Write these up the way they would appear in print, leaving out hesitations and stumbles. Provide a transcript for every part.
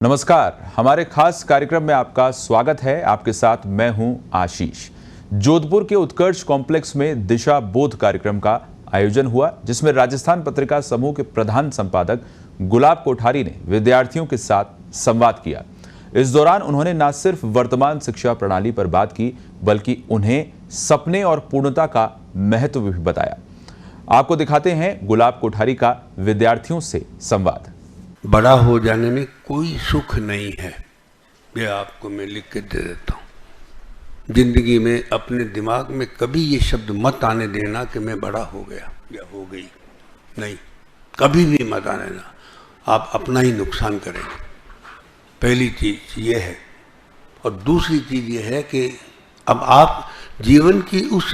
नमस्कार, हमारे खास कार्यक्रम में आपका स्वागत है। आपके साथ मैं हूं आशीष। जोधपुर के उत्कर्ष कॉम्प्लेक्स में दिशा बोध कार्यक्रम का आयोजन हुआ, जिसमें राजस्थान पत्रिका समूह के प्रधान संपादक गुलाब कोठारी ने विद्यार्थियों के साथ संवाद किया। इस दौरान उन्होंने न सिर्फ वर्तमान शिक्षा प्रणाली पर बात की, बल्कि उन्हें सपने और पूर्णता का महत्व भी बताया। आपको दिखाते हैं गुलाब कोठारी का विद्यार्थियों से संवाद। बड़ा हो जाने में कोई सुख नहीं है, ये आपको मैं लिख के दे देता हूँ। जिंदगी में अपने दिमाग में कभी ये शब्द मत आने देना कि मैं बड़ा हो गया या हो गई, नहीं, कभी भी मत आने देना। आप अपना ही नुकसान करेंगे। पहली चीज ये है। और दूसरी चीज ये है कि अब आप जीवन की उस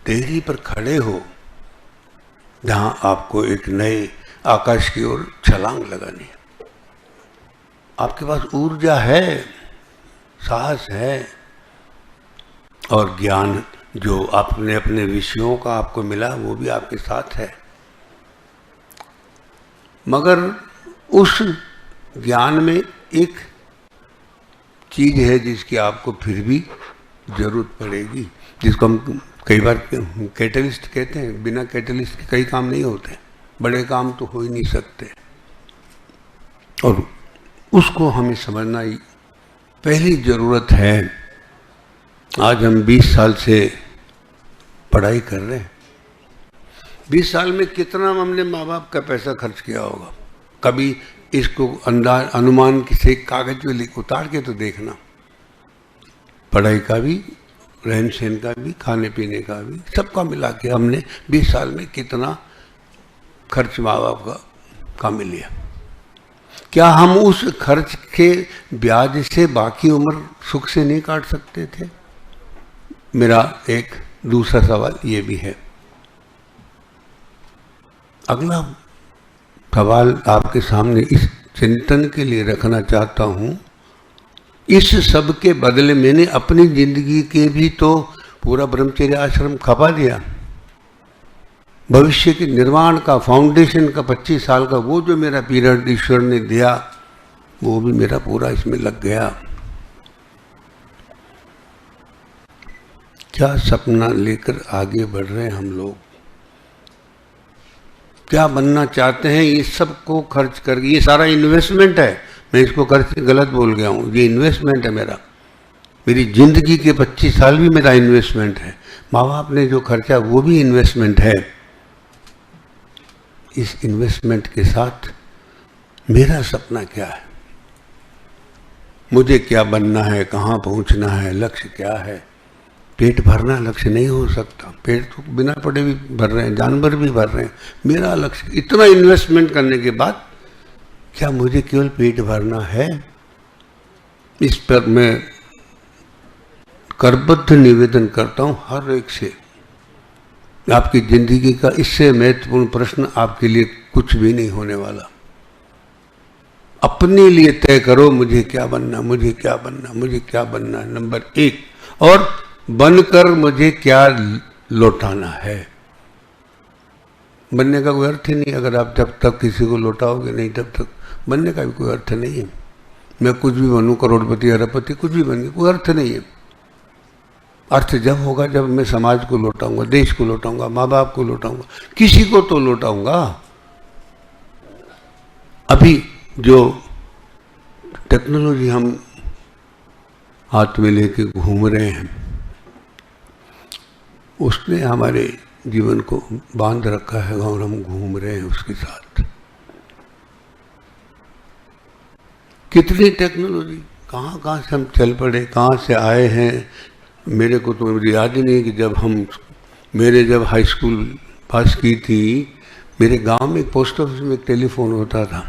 देहरी पर खड़े हो जहां आपको एक नए आकाश की ओर छलांग लगानी है। आपके पास ऊर्जा है, साहस है और ज्ञान जो आपने अपने विषयों का आपको मिला वो भी आपके साथ है। मगर उस ज्ञान में एक चीज है जिसकी आपको फिर भी जरूरत पड़ेगी, जिसको हम कई बार कैटलिस्ट कहते हैं। बिना कैटलिस्ट के कई काम नहीं होते, बड़े काम तो हो ही नहीं सकते। और उसको हमें समझना ही पहली जरूरत है। आज हम 20 साल से पढ़ाई कर रहे हैं। 20 साल में कितना हमने माँ बाप का पैसा खर्च किया होगा। कभी इसको अंदाज अनुमान किसी कागज पे लिख उतार के तो देखना। पढ़ाई का भी, रहन सहन का भी, खाने पीने का भी, सबका मिला के हमने 20 साल में कितना खर्च माँ बाप का मिल लिया। क्या हम उस खर्च के ब्याज से बाकी उम्र सुख से नहीं काट सकते थे? मेरा एक दूसरा सवाल ये भी है। अगला सवाल आपके सामने इस चिंतन के लिए रखना चाहता हूं। इस सब के बदले मैंने अपनी जिंदगी के भी तो पूरा ब्रह्मचर्य आश्रम खपा दिया। भविष्य के निर्माण का, फाउंडेशन का 25 साल का वो जो मेरा पीरियड ईश्वर ने दिया, वो भी मेरा पूरा इसमें लग गया। क्या सपना लेकर आगे बढ़ रहे हैं हम लोग? क्या बनना चाहते हैं? ये सब को खर्च करके, ये सारा इन्वेस्टमेंट है। मैं इसको खर्च गलत बोल गया हूँ। ये इन्वेस्टमेंट है मेरा। मेरी जिंदगी के 25 साल भी मेरा इन्वेस्टमेंट है। माँ बाप ने जो खर्चा वो भी इन्वेस्टमेंट है। इस इन्वेस्टमेंट के साथ मेरा सपना क्या है? मुझे क्या बनना है? कहाँ पहुँचना है? लक्ष्य क्या है? पेट भरना लक्ष्य नहीं हो सकता। पेट तो बिना पड़े भी भर रहे हैं, जानवर भी भर रहे हैं। मेरा लक्ष्य, इतना इन्वेस्टमेंट करने के बाद क्या मुझे केवल पेट भरना है? इस पर मैं करबद्ध निवेदन करता हूँ हर एक से। आपकी जिंदगी का इससे महत्वपूर्ण प्रश्न आपके लिए कुछ भी नहीं होने वाला। अपने लिए तय करो, मुझे क्या बनना, मुझे क्या बनना, मुझे क्या बनना है, नंबर 1। और बनकर मुझे क्या लौटाना है। बनने का कोई अर्थ ही नहीं अगर आप जब तक किसी को लौटाओगे नहीं, तब तक बनने का भी कोई अर्थ नहीं है। मैं कुछ भी बनूं, करोड़पति, अरबपति, कुछ भी बन गया, कोई अर्थ नहीं है। अर्थ जब होगा जब मैं समाज को लौटाऊंगा, देश को लौटाऊंगा, माँ बाप को लौटाऊंगा, किसी को तो लौटाऊंगा। अभी जो टेक्नोलॉजी हम हाथ में लेके घूम रहे हैं, उसने हमारे जीवन को बांध रखा है और हम घूम रहे हैं उसके साथ। कितनी टेक्नोलॉजी, कहाँ कहाँ से हम चल पड़े, कहाँ से आए हैं। मेरे को तो याद ही नहीं कि जब हाई स्कूल पास की थी, मेरे गांव में पोस्ट ऑफिस में एक टेलीफोन होता था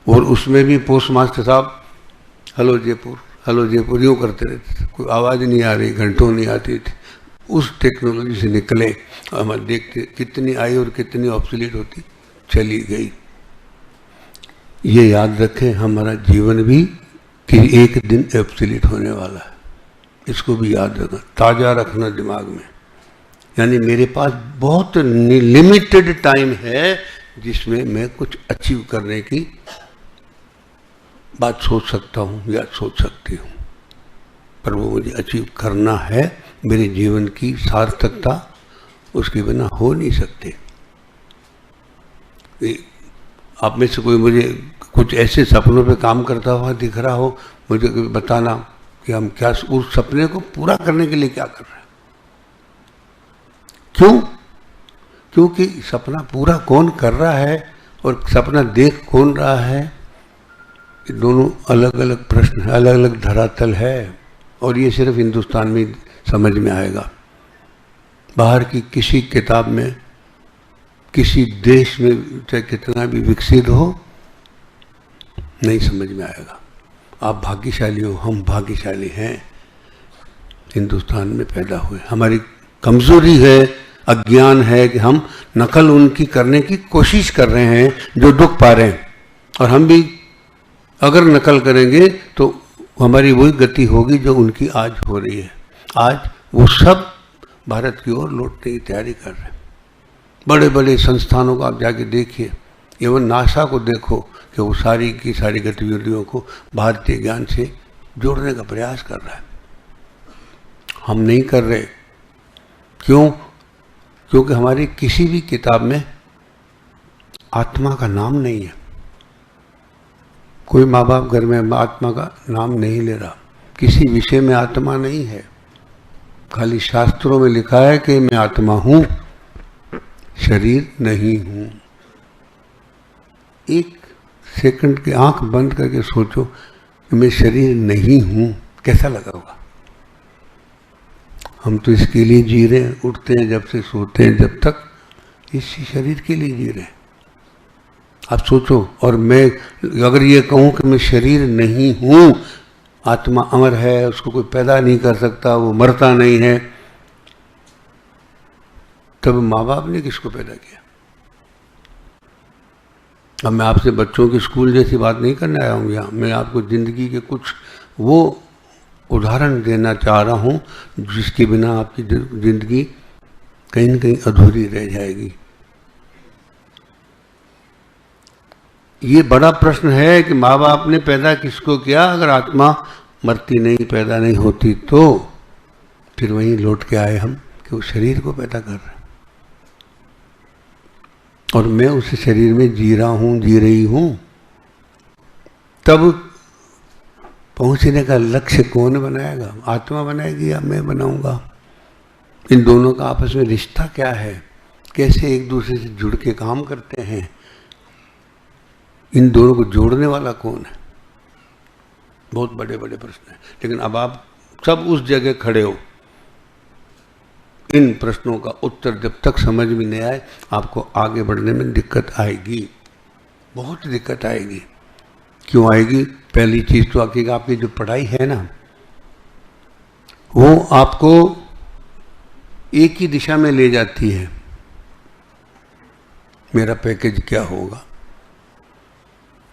और उसमें भी पोस्ट मास्टर साहब हेलो जयपुर यूँ करते रहते थे। कोई आवाज़ नहीं आ रही, घंटों नहीं आती थी। उस टेक्नोलॉजी से निकले, हम देखते कितनी आई और कितनी ऑब्सोलीट होती चली गई। ये याद रखें, हमारा जीवन भी कि एक दिन ऑब्सोलीट होने वाला है। इसको भी याद रखना, ताज़ा रखना दिमाग में। यानी मेरे पास बहुत लिमिटेड टाइम है जिसमें मैं कुछ अचीव करने की बात सोच सकता हूँ या सोच सकती हूँ, पर वो मुझे अचीव करना है। मेरे जीवन की सार्थकता उसके बिना हो नहीं सकती। आप में से कोई मुझे कुछ ऐसे सपनों पे काम करता हुआ दिख रहा हो, मुझे बताना कि हम क्या उस सपने को पूरा करने के लिए क्या कर रहे हैं। क्यों? क्योंकि सपना पूरा कौन कर रहा है और सपना देख कौन रहा है, ये दोनों अलग अलग प्रश्न है, अलग अलग धरातल है। और ये सिर्फ हिंदुस्तान में समझ में आएगा। बाहर की किसी किताब में, किसी देश में चाहे कितना भी विकसित हो, नहीं समझ में आएगा। आप भाग्यशाली हो, हम भाग्यशाली हैं, हिंदुस्तान में पैदा हुए। हमारी कमजोरी है, अज्ञान है कि हम नकल उनकी करने की कोशिश कर रहे हैं जो दुख पा रहे हैं। और हम भी अगर नकल करेंगे तो हमारी वही गति होगी जो उनकी आज हो रही है। आज वो सब भारत की ओर लौटने की तैयारी कर रहे हैं। बड़े बड़े संस्थानों को आप जाके देखिए, एवं नासा को देखो कि वो सारी की सारी गतिविधियों को भारतीय ज्ञान से जोड़ने का प्रयास कर रहा है। हम नहीं कर रहे। क्यों? क्योंकि हमारी किसी भी किताब में आत्मा का नाम नहीं है। कोई माँ बाप घर में आत्मा का नाम नहीं ले रहा। किसी विषय में आत्मा नहीं है। खाली शास्त्रों में लिखा है कि मैं आत्मा हूं, शरीर नहीं हूं। एक सेकंड की आंख बंद करके सोचो कि मैं शरीर नहीं हूं, कैसा लगा होगा? हम तो इसके लिए जी रहे हैं, उठते हैं जब से सोते हैं जब तक, इसी शरीर के लिए जी रहे हैं। आप सोचो, और मैं अगर ये कहूं कि मैं शरीर नहीं हूं, आत्मा अमर है, उसको कोई पैदा नहीं कर सकता, वो मरता नहीं है, तब माँ बाप ने किसको पैदा किया? अब मैं आपसे बच्चों की स्कूल जैसी बात नहीं करने आया हूँ यहाँ। मैं आपको जिंदगी के कुछ वो उदाहरण देना चाह रहा हूँ जिसके बिना आपकी जिंदगी कहीं न कहीं अधूरी रह जाएगी। ये बड़ा प्रश्न है कि माँ बाप ने पैदा किसको किया? अगर आत्मा मरती नहीं, पैदा नहीं होती, तो फिर वहीं लौट के आए हम कि वो शरीर को पैदा कर रहे हैं और मैं उस शरीर में जी रहा हूं, जी रही हूं। तब पहुंचने का लक्ष्य कौन बनाएगा? आत्मा बनाएगी या मैं बनाऊंगा? इन दोनों का आपस में रिश्ता क्या है? कैसे एक दूसरे से जुड़ के काम करते हैं? इन दोनों को जोड़ने वाला कौन है? बहुत बड़े बड़े प्रश्न हैं। लेकिन अब आप सब उस जगह खड़े हो, इन प्रश्नों का उत्तर जब तक समझ में नहीं आए, आपको आगे बढ़ने में दिक्कत आएगी, बहुत दिक्कत आएगी। क्यों आएगी? पहली चीज तो आपकी जो पढ़ाई है ना, वो आपको एक ही दिशा में ले जाती है। मेरा पैकेज क्या होगा,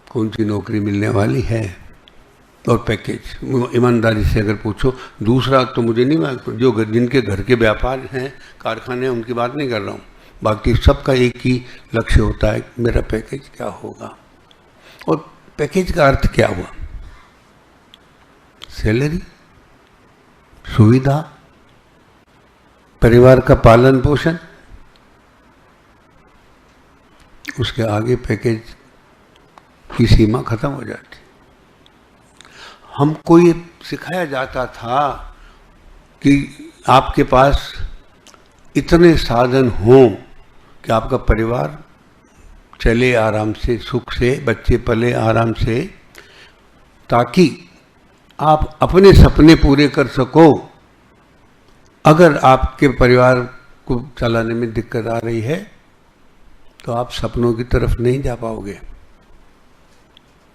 कौन सी नौकरी मिलने वाली है, और पैकेज ईमानदारी से अगर पूछो। दूसरा तो मुझे नहीं मालूम, जो जिनके घर के व्यापार हैं, कारखाने, उनकी बात नहीं कर रहा हूँ। बाकी सबका एक ही लक्ष्य होता है, मेरा पैकेज क्या होगा। और पैकेज का अर्थ क्या हुआ? सैलरी, सुविधा, परिवार का पालन पोषण, उसके आगे पैकेज की सीमा खत्म हो जाती। हमको ये सिखाया जाता था कि आपके पास इतने साधन हों कि आपका परिवार चले आराम से, सुख से, बच्चे पले आराम से, ताकि आप अपने सपने पूरे कर सको। अगर आपके परिवार को चलाने में दिक्कत आ रही है तो आप सपनों की तरफ नहीं जा पाओगे।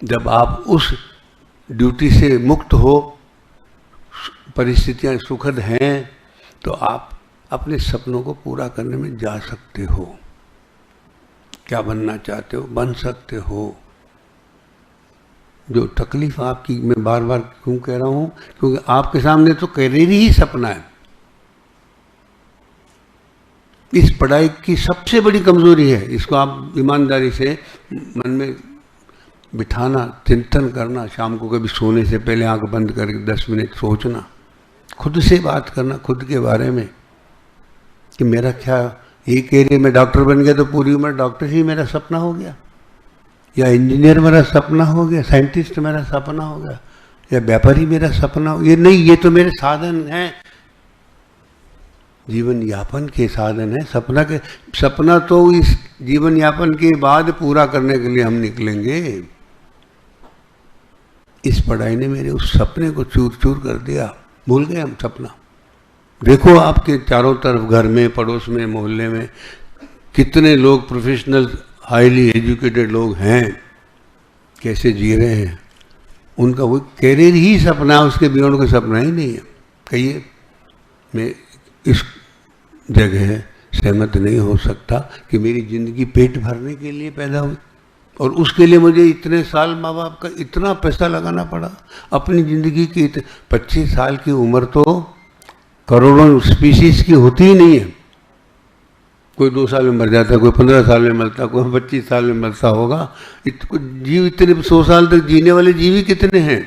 जब आप उस ड्यूटी से मुक्त हो, परिस्थितियां सुखद हैं, तो आप अपने सपनों को पूरा करने में जा सकते हो। क्या बनना चाहते हो, बन सकते हो। जो तकलीफ आपकी, मैं बार बार क्यों कह रहा हूं, क्योंकि आपके सामने तो करियर ही सपना है। इस पढ़ाई की सबसे बड़ी कमजोरी है, इसको आप ईमानदारी से मन में बिठाना, चिंतन करना, शाम को कभी सोने से पहले आंख बंद करके 10 मिनट सोचना, खुद से बात करना, खुद के बारे में कि मेरा क्या, एक एरिया में डॉक्टर बन गया तो पूरी उम्र डॉक्टर ही मेरा सपना हो गया, या इंजीनियर मेरा सपना हो गया, साइंटिस्ट मेरा सपना हो गया, या व्यापारी मेरा सपना हो, ये नहीं, ये तो मेरे साधन हैं, जीवन यापन के साधन है। सपना तो इस जीवन यापन के बाद पूरा करने के लिए हम निकलेंगे। इस पढ़ाई ने मेरे उस सपने को चूर चूर कर दिया, भूल गए हम सपना। देखो आपके चारों तरफ, घर में, पड़ोस में, मोहल्ले में कितने लोग प्रोफेशनल हाईली एजुकेटेड लोग हैं, कैसे जी रहे हैं। उनका वो कैरियर ही सपना है, उसके बियॉन्ड कोई सपना ही नहीं है। कहिए, मैं इस जगह सहमत नहीं हो सकता कि मेरी जिंदगी पेट भरने के लिए पैदा हुई और उसके लिए मुझे इतने साल माँ बाप का इतना पैसा लगाना पड़ा। अपनी जिंदगी की 25 साल की उम्र तो करोड़ों स्पीशीज की होती ही नहीं है। कोई 2 साल में मर जाता है, कोई 15 साल में मरता, कोई 25 साल में मरता होगा। जीव इतने 100 साल तक जीने वाले जीव ही कितने हैं।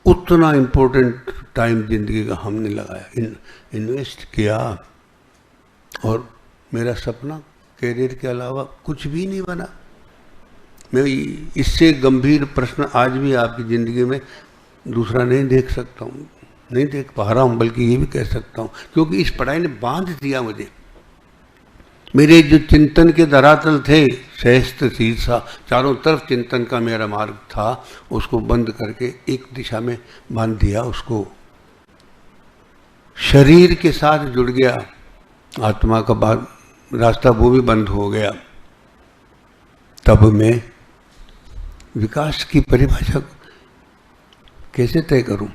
उतना इम्पोर्टेंट टाइम जिंदगी का हमने लगाया, इन्वेस्ट किया, और मेरा सपना कैरियर के अलावा कुछ भी नहीं बना। मैं इससे गंभीर प्रश्न आज भी आपकी ज़िंदगी में दूसरा नहीं देख सकता हूँ, नहीं देख पा रहा हूँ, बल्कि ये भी कह सकता हूँ क्योंकि इस पढ़ाई ने बांध दिया मुझे। मेरे जो चिंतन के धरातल थे, सहस्त्र शीर्षा, चारों तरफ चिंतन का मेरा मार्ग था, उसको बंद करके एक दिशा में बांध दिया। उसको शरीर के साथ जुड़ गया, आत्मा का बाद रास्ता वो भी बंद हो गया। तब मैं विकास की परिभाषा कैसे तय करूं?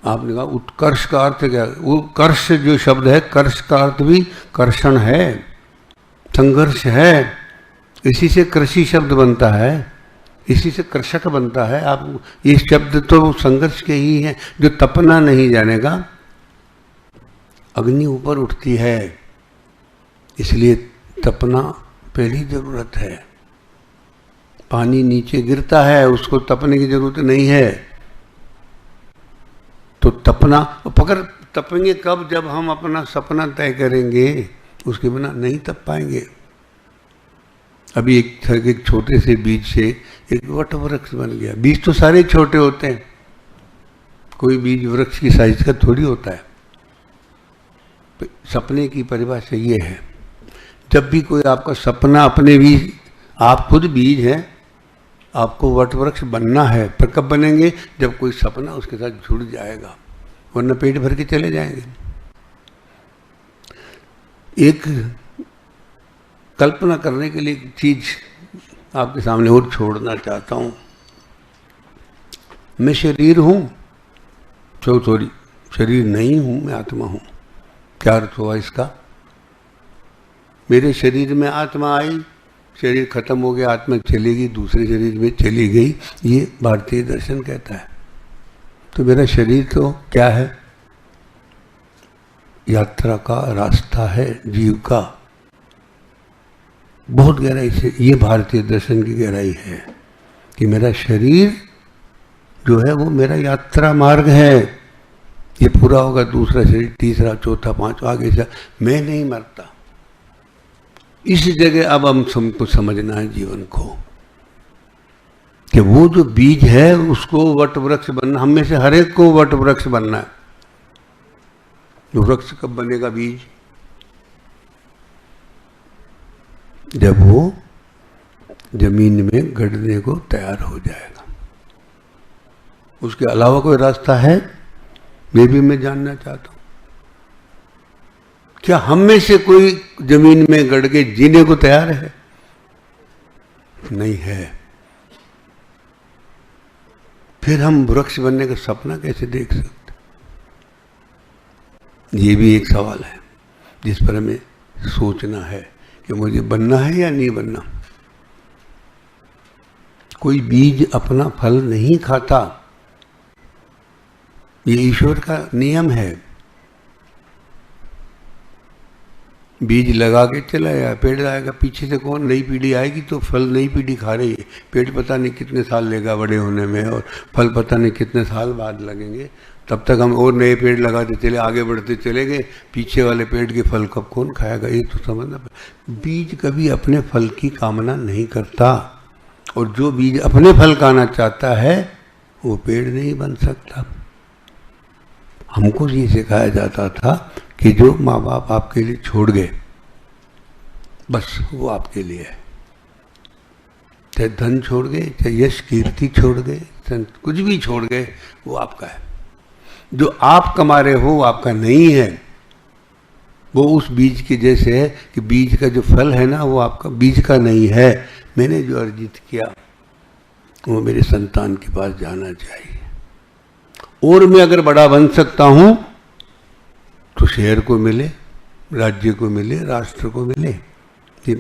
आपने कहा उत्कर्ष का अर्थ क्या? वो कर्ष जो शब्द है, कर्ष का अर्थ भी कर्षण है, संघर्ष है। इसी से कृषि शब्द बनता है, इसी से कृषक बनता है। आप ये शब्द तो संघर्ष के ही हैं। जो तपना नहीं जानेगा, अग्नि ऊपर उठती है, इसलिए तपना पहली जरूरत है। पानी नीचे गिरता है, उसको तपने की जरूरत नहीं है। तो तपना, पकड़ तपेंगे कब? जब हम अपना सपना तय करेंगे, उसके बिना नहीं तप पाएंगे। अभी एक छोटे से बीज से एक वट वृक्ष बन गया। बीज तो सारे छोटे होते हैं, कोई बीज वृक्ष की साइज का थोड़ी होता है। सपने की परिभाषा ये है, जब भी कोई आपका सपना अपने बीज, आप खुद बीज हैं, आपको वट वृक्ष बनना है। पर कब बनेंगे? जब कोई सपना उसके साथ जुड़ जाएगा, वरना पेट भर के चले जाएंगे। एक कल्पना करने के लिए एक चीज आपके सामने और छोड़ना चाहता हूं। मैं शरीर हूं, सॉरी शरीर नहीं हूं, मैं आत्मा हूं। क्या अर्थ हुआ इसका? मेरे शरीर में आत्मा आई, शरीर खत्म हो गया, आत्मा चलेगी, दूसरे शरीर में चली गई, ये भारतीय दर्शन कहता है। तो मेरा शरीर तो क्या है? यात्रा का रास्ता है, जीव का। बहुत गहराई से ये भारतीय दर्शन की गहराई है कि मेरा शरीर जो है वो मेरा यात्रा मार्ग है। ये पूरा होगा, दूसरा शरीर, तीसरा, चौथा, पांचवा, आगे से। मैं नहीं मरता। इस जगह अब हम सबको समझना है जीवन को, कि वो जो बीज है उसको वट वृक्ष बनना, हम में से हर एक को वट वृक्ष बनना है। तो वृक्ष कब बनेगा बीज? जब वो जमीन में गड़ने को तैयार हो जाएगा। उसके अलावा कोई रास्ता है? ये भी मैं जानना चाहता हूं। क्या हम में से कोई जमीन में गड़ के जीने को तैयार है? नहीं है। फिर हम वृक्ष बनने का सपना कैसे देख सकते? ये भी एक सवाल है जिस पर हमें सोचना है कि मुझे बनना है या नहीं बनना। कोई बीज अपना फल नहीं खाता, ये ईश्वर का नियम है। बीज लगा के चला गया, पेड़ आएगा, पीछे से कौन नई पीढ़ी आएगी तो फल नई पीढ़ी खा रही है। पेड़ पता नहीं कितने साल लेगा बड़े होने में और फल पता नहीं कितने साल बाद लगेंगे। तब तक हम और नए पेड़ लगाते चले, आगे बढ़ते चले गए, पीछे वाले पेड़ के फल कब कौन खाएगा, ये तो समझना। बीज कभी अपने फल की कामना नहीं करता, और जो बीज अपने फल खाना चाहता है वो पेड़ नहीं बन सकता। हमको ये सिखाया जाता था कि जो माँ बाप आपके लिए छोड़ गए बस वो आपके लिए है। चाहे धन छोड़ गए, चाहे यश कीर्ति छोड़ गए, कुछ भी छोड़ गए, वो आपका है। जो आप कमा रहे हो वो आपका नहीं है। वो उस बीज के जैसे है कि बीज का जो फल है ना वो आपका बीज का नहीं है। मैंने जो अर्जित किया वो मेरे संतान के पास जाना चाहिए। और मैं अगर बड़ा बन सकता हूं तो शहर को मिले, राज्य को मिले, राष्ट्र को मिले। ये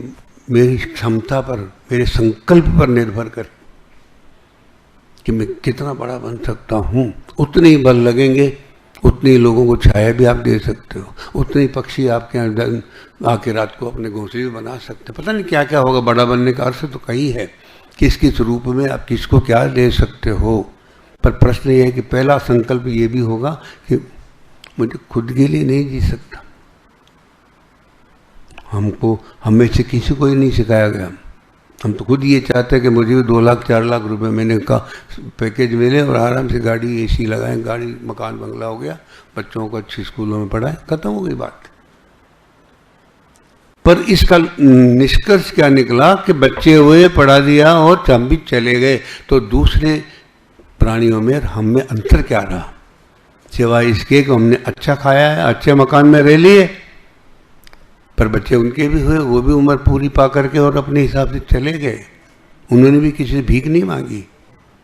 मेरी क्षमता पर, मेरे संकल्प पर निर्भर कर कि मैं कितना बड़ा बन सकता हूं। उतने ही बल लगेंगे, उतने ही लोगों को छाया भी आप दे सकते हो, उतने ही पक्षी आपके यहाँ आके रात को अपने घोंसले भी बना सकते हो। पता नहीं क्या क्या होगा। बड़ा बनने का अर्थ तो कई है, किस किस रूप में आप किसको क्या दे सकते हो। पर प्रश्न ये है कि पहला संकल्प ये भी होगा कि मुझे खुद के लिए नहीं जी सकता। हमको हमें से किसी को ही नहीं सिखाया गया। हम तो खुद ये चाहते हैं कि मुझे भी 2 लाख 4 लाख रुपए मैंने का पैकेज मिले और आराम से गाड़ी AC लगाएं, गाड़ी मकान बंगला हो गया, बच्चों को अच्छी स्कूलों में पढ़ाएं, खत्म हो गई बात। पर इसका निष्कर्ष क्या निकला कि बच्चे हुए, पढ़ा दिया और हम भी चले गए। तो दूसरे प्राणियों में हम में अंतर क्या रहा, सिवाय इसके कि हमने अच्छा खाया है, अच्छे मकान में रह लिए। पर बच्चे उनके भी हुए, वो भी उम्र पूरी पा करके और अपने हिसाब से चले गए। उन्होंने भी किसी से भीख नहीं मांगी,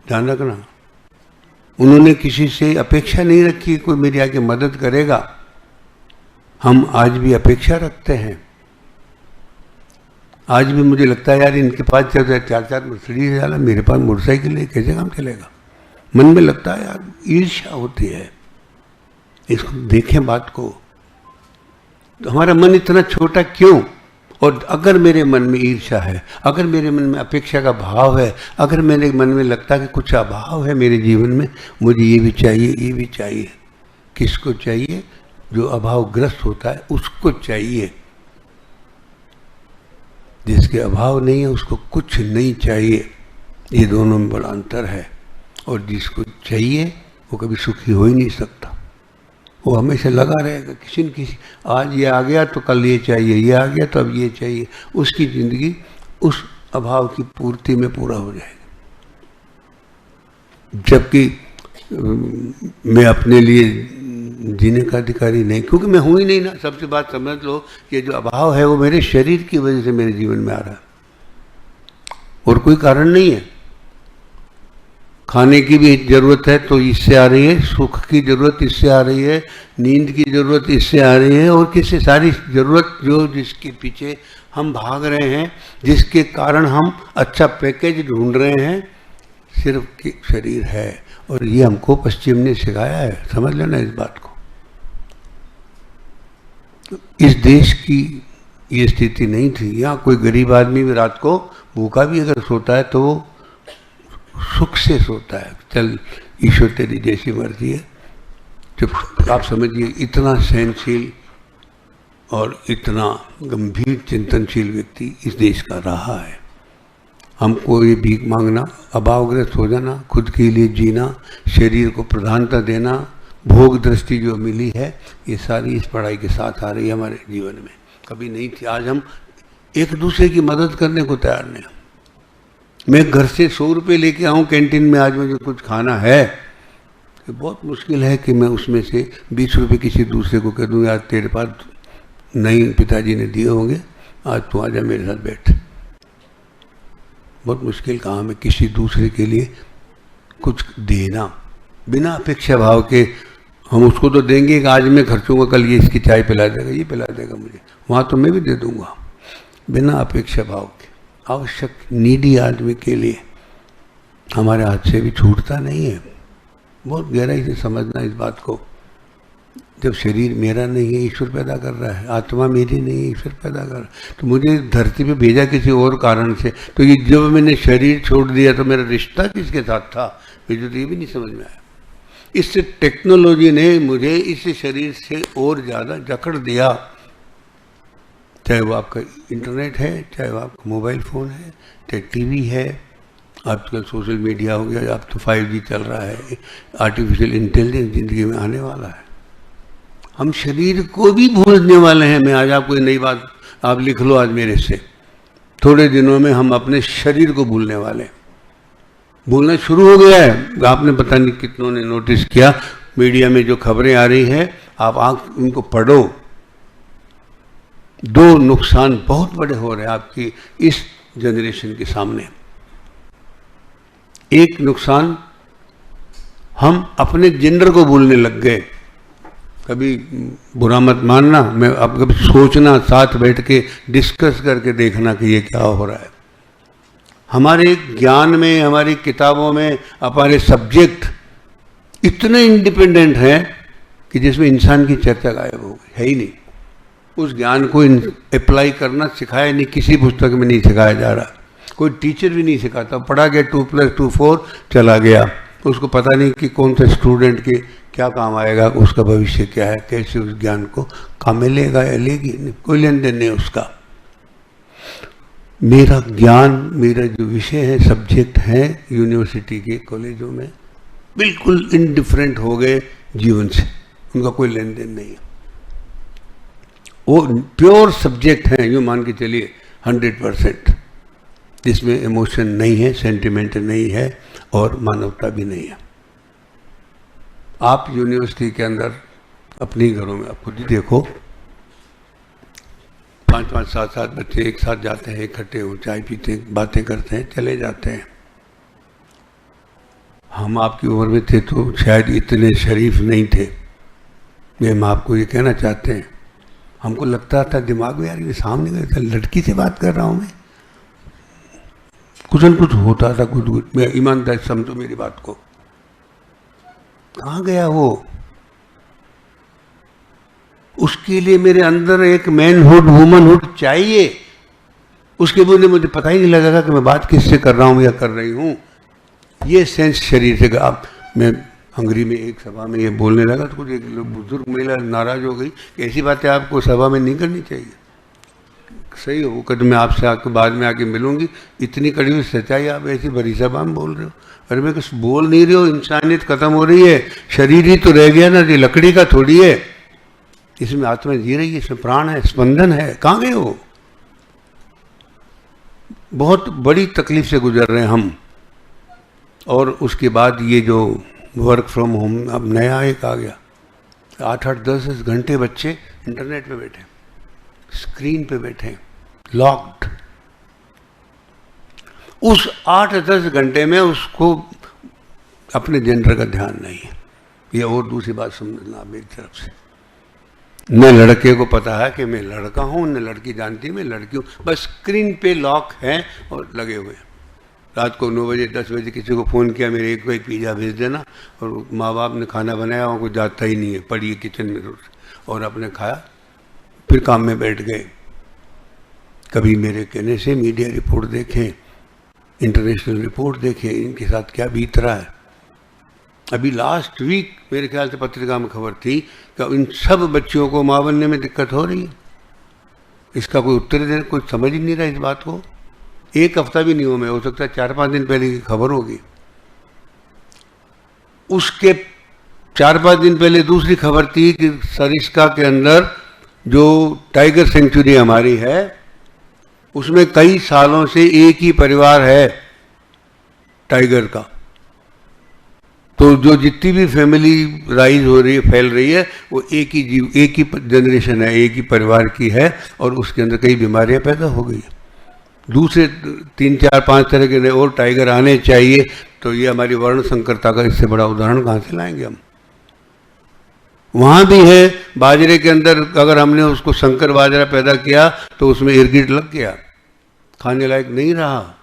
ध्यान रखना। उन्होंने किसी से अपेक्षा नहीं रखी कोई मेरी आके मदद करेगा। हम आज भी अपेक्षा रखते हैं। आज भी मुझे लगता है यार इनके पास चल रहा है 4-4 मर्सिडीज वाला, मेरे पास मोटरसाइकिल है, कैसे काम चलेगा। मन में लगता है यार ईर्ष्या होती है। इसको देखें बात को, तो हमारा मन इतना छोटा क्यों। और अगर मेरे मन में ईर्ष्या है, अगर मेरे मन में अपेक्षा का भाव है, अगर मेरे मन में लगता है कि कुछ अभाव है मेरे जीवन में, मुझे ये भी चाहिए, ये भी चाहिए। किसको चाहिए? जो अभावग्रस्त होता है उसको चाहिए। जिसके अभाव नहीं है उसको कुछ नहीं चाहिए। ये दोनों में बड़ा अंतर है। और जिसको चाहिए वो कभी सुखी हो ही नहीं सकता। वो हमेशा लगा रहेगा किसी न किसी, आज ये आ गया तो कल ये चाहिए, ये आ गया तो अब ये चाहिए। उसकी जिंदगी उस अभाव की पूर्ति में पूरा हो जाएगा। जबकि मैं अपने लिए जीने का अधिकारी नहीं, क्योंकि मैं हूं ही नहीं ना। सबसे बात समझ लो कि जो अभाव है वो मेरे शरीर की वजह से मेरे जीवन में आ रहा है, और कोई कारण नहीं है। खाने की भी जरूरत है तो इससे आ रही है, सुख की जरूरत इससे आ रही है, नींद की जरूरत इससे आ रही है, और किससे सारी जरूरत जो जिसके पीछे हम भाग रहे हैं, जिसके कारण हम अच्छा पैकेज ढूंढ रहे हैं, सिर्फ शरीर है। और ये हमको पश्चिम ने सिखाया है, समझ लेना इस बात को। इस देश की ये स्थिति नहीं थी। यहाँ कोई गरीब आदमी भी रात को भूखा भी अगर सोता है तो वो सुख से सोता है। चल ईश्वर तेरी जैसी मर्जी है। जब आप समझिए इतना सहनशील और इतना गंभीर चिंतनशील व्यक्ति इस देश का रहा है। हमको ये भीख मांगना, अभावग्रस्त हो जाना, खुद के लिए जीना, शरीर को प्रधानता देना, भोग दृष्टि जो मिली है, ये सारी इस पढ़ाई के साथ आ रही है हमारे जीवन में। कभी नहीं थी। आज हम एक दूसरे की मदद करने को तैयार नहीं। मैं घर से 100 रुपये लेके आऊँ कैंटीन में, आज मुझे कुछ खाना है, तो बहुत मुश्किल है कि मैं उसमें से 20 रुपये किसी दूसरे को कह दूँ यार तेरे पास नहीं, पिताजी ने दिए होंगे, आज तू आजा मेरे साथ बैठ। बहुत मुश्किल काम है किसी दूसरे के लिए कुछ देना बिना अपेक्षा भाव के। हम उसको तो देंगे कि आज मैं खर्चूंगा, कल ये इसकी चाय पिला देगा, ये पिला देगा मुझे, वहाँ तो मैं भी दे दूंगा, बिना अपेक्षा भाव के। आवश्यक नीडी आदमी के लिए हमारे हाथ से भी छूटता नहीं है। बहुत गहराई से समझना इस बात को। जब शरीर मेरा नहीं है, ईश्वर पैदा कर रहा है, आत्मा मेरी नहीं है, ईश्वर पैदा कर रहा है, तो मुझे धरती पे भेजा किसी और कारण से, तो ये जब मैंने शरीर छोड़ दिया तो मेरा रिश्ता किसके साथ था, मुझे तो ये भी नहीं समझ में आया। इससे टेक्नोलॉजी ने मुझे इस शरीर से और ज़्यादा जकड़ दिया, चाहे वो आपका इंटरनेट है, चाहे वो आपका मोबाइल फ़ोन है, चाहे टीवी है, आजकल सोशल मीडिया हो गया, अब तो 5G चल रहा है, आर्टिफिशियल इंटेलिजेंस ज़िंदगी में आने वाला है। हम शरीर को भी भूलने वाले हैं। मैं आज आपको नई बात आप लिख लो आज मेरे से, थोड़े दिनों में हम अपने शरीर को भूलने वाले हैं। भूलना शुरू हो गया है। आपने पता नहीं कितनों ने नोटिस किया, मीडिया में जो खबरें आ रही है, आप उनको पढ़ो। दो नुकसान बहुत बड़े हो रहे हैं आपकी इस जनरेशन के सामने। एक नुकसान, हम अपने जेंडर को भूलने लग गए। कभी बुरा मत मानना, मैं अब कभी सोचना, साथ बैठ के डिस्कस करके देखना कि ये क्या हो रहा है। हमारे ज्ञान में, हमारी किताबों में हमारे सब्जेक्ट इतने इंडिपेंडेंट हैं कि जिसमें इंसान की चर्चा गायब हो गई, है ही नहीं। उस ज्ञान को अप्लाई करना सिखाया नहीं, किसी पुस्तक में नहीं सिखाया जा रहा, कोई टीचर भी नहीं सिखाता। पढ़ा गया 2+2 4 चला गया, उसको पता नहीं कि कौन सा स्टूडेंट के क्या काम आएगा, उसका भविष्य क्या है, कैसे उस ज्ञान को काम में लेगा या लेगी, कोई लेन देन नहीं उसका। मेरा ज्ञान, मेरा जो विषय है, सब्जेक्ट है यूनिवर्सिटी के कॉलेजों में, बिल्कुल इनडिफरेंट हो गए जीवन से, उनका कोई लेन देन नहीं है। वो प्योर सब्जेक्ट हैं, यूँ मान के चलिए 100%, जिसमें इमोशन नहीं है, सेंटिमेंट नहीं है और मानवता भी नहीं है। आप यूनिवर्सिटी के अंदर अपने घरों में आप खुद ही देखो, 5-5, 7-7 बच्चे एक साथ जाते हैं, इकट्ठे हो, चाय पीते हैं, बातें करते हैं, चले जाते हैं। हम आपकी उम्र में थे तो शायद इतने शरीफ नहीं थे। हम आपको ये कहना चाहते हैं, हमको लगता था दिमाग में, यार ये सामने गए, लड़की से बात कर रहा हूँ मैं, कुछ न कुछ होता था, कुछ। मैं ईमानदारी समझो मेरी बात को, कहाँ गया वो? उसके लिए मेरे अंदर एक मैनहुड, वुमनहुड चाहिए। उसके बाद मुझे पता ही नहीं लगेगा कि मैं बात किससे कर रहा हूँ या कर रही हूँ। ये सेंस शरीर से। अब मैं हंगरी में एक सभा में ये बोलने लगा तो कुछ एक बुजुर्ग महिला नाराज हो गई कि ऐसी बातें आपको सभा में नहीं करनी चाहिए। सही हो, कहते मैं आपसे आके बाद में आके मिलूंगी, इतनी कड़ी हुई सच्चाई आप ऐसी बड़ी सभा में बोल रहे हो। अरे मैं कुछ बोल नहीं रही हो, इंसानियत खत्म हो रही है, शरीर ही तो रह गया ना, ये लकड़ी का थोड़ी है, इसमें आत्मा जी रही है, इसमें प्राण है, स्पंदन है। कहाँ गए हो? बहुत बड़ी तकलीफ से गुजर रहे हैं हम। और उसके बाद ये जो वर्क फ्रॉम होम अब नया एक आ गया, 8-8, 10-10 घंटे बच्चे इंटरनेट पे बैठे, स्क्रीन पे बैठे, लॉक्ड। उस 8-10 घंटे में उसको अपने जेंडर का ध्यान नहीं है। ये और दूसरी बात समझना मेरी तरफ से, न लड़के को पता है कि मैं लड़का हूं, न लड़की जानती है मैं लड़की हूं, बस स्क्रीन पे लॉक है और लगे हुए हैं। रात को 9 बजे 10 बजे किसी को फ़ोन किया, मेरे एक पिज़्ज़ा भेज देना, और माँ बाप ने खाना बनाया, वहाँ को जाता ही नहीं है, पड़ी किचन में रोज, और अपने खाया, फिर काम में बैठ गए। कभी मेरे कहने से मीडिया रिपोर्ट देखें, इंटरनेशनल रिपोर्ट देखें, इनके साथ क्या बीत रहा है। अभी लास्ट वीक मेरे ख्याल से पत्रिका में खबर थी कि इन सब बच्चियों को माँ बनने में दिक्कत हो रही है। इसका कोई उत्तर देने कोई समझ ही नहीं रहा इस बात को। एक हफ्ता भी नहीं हुआ, मैं हो सकता है 4-5 दिन पहले की खबर होगी। उसके 4-5 दिन पहले दूसरी खबर थी कि सरिस्का के अंदर जो टाइगर सेंचुरी हमारी है, उसमें कई सालों से एक ही परिवार है टाइगर का। तो जो जितनी भी फैमिली राइज हो रही है, फैल रही है, वो एक ही जनरेशन है, एक ही परिवार की है, और उसके अंदर कई बीमारियां पैदा हो गई। दूसरे 3-4-5 तरह के और टाइगर आने चाहिए, तो ये हमारी वर्ण संकरता का इससे बड़ा उदाहरण कहाँ से लाएंगे हम। वहाँ भी है बाजरे के अंदर, अगर हमने उसको संकर बाजरा पैदा किया तो उसमें इर्गिड लग गया, खाने लायक नहीं रहा।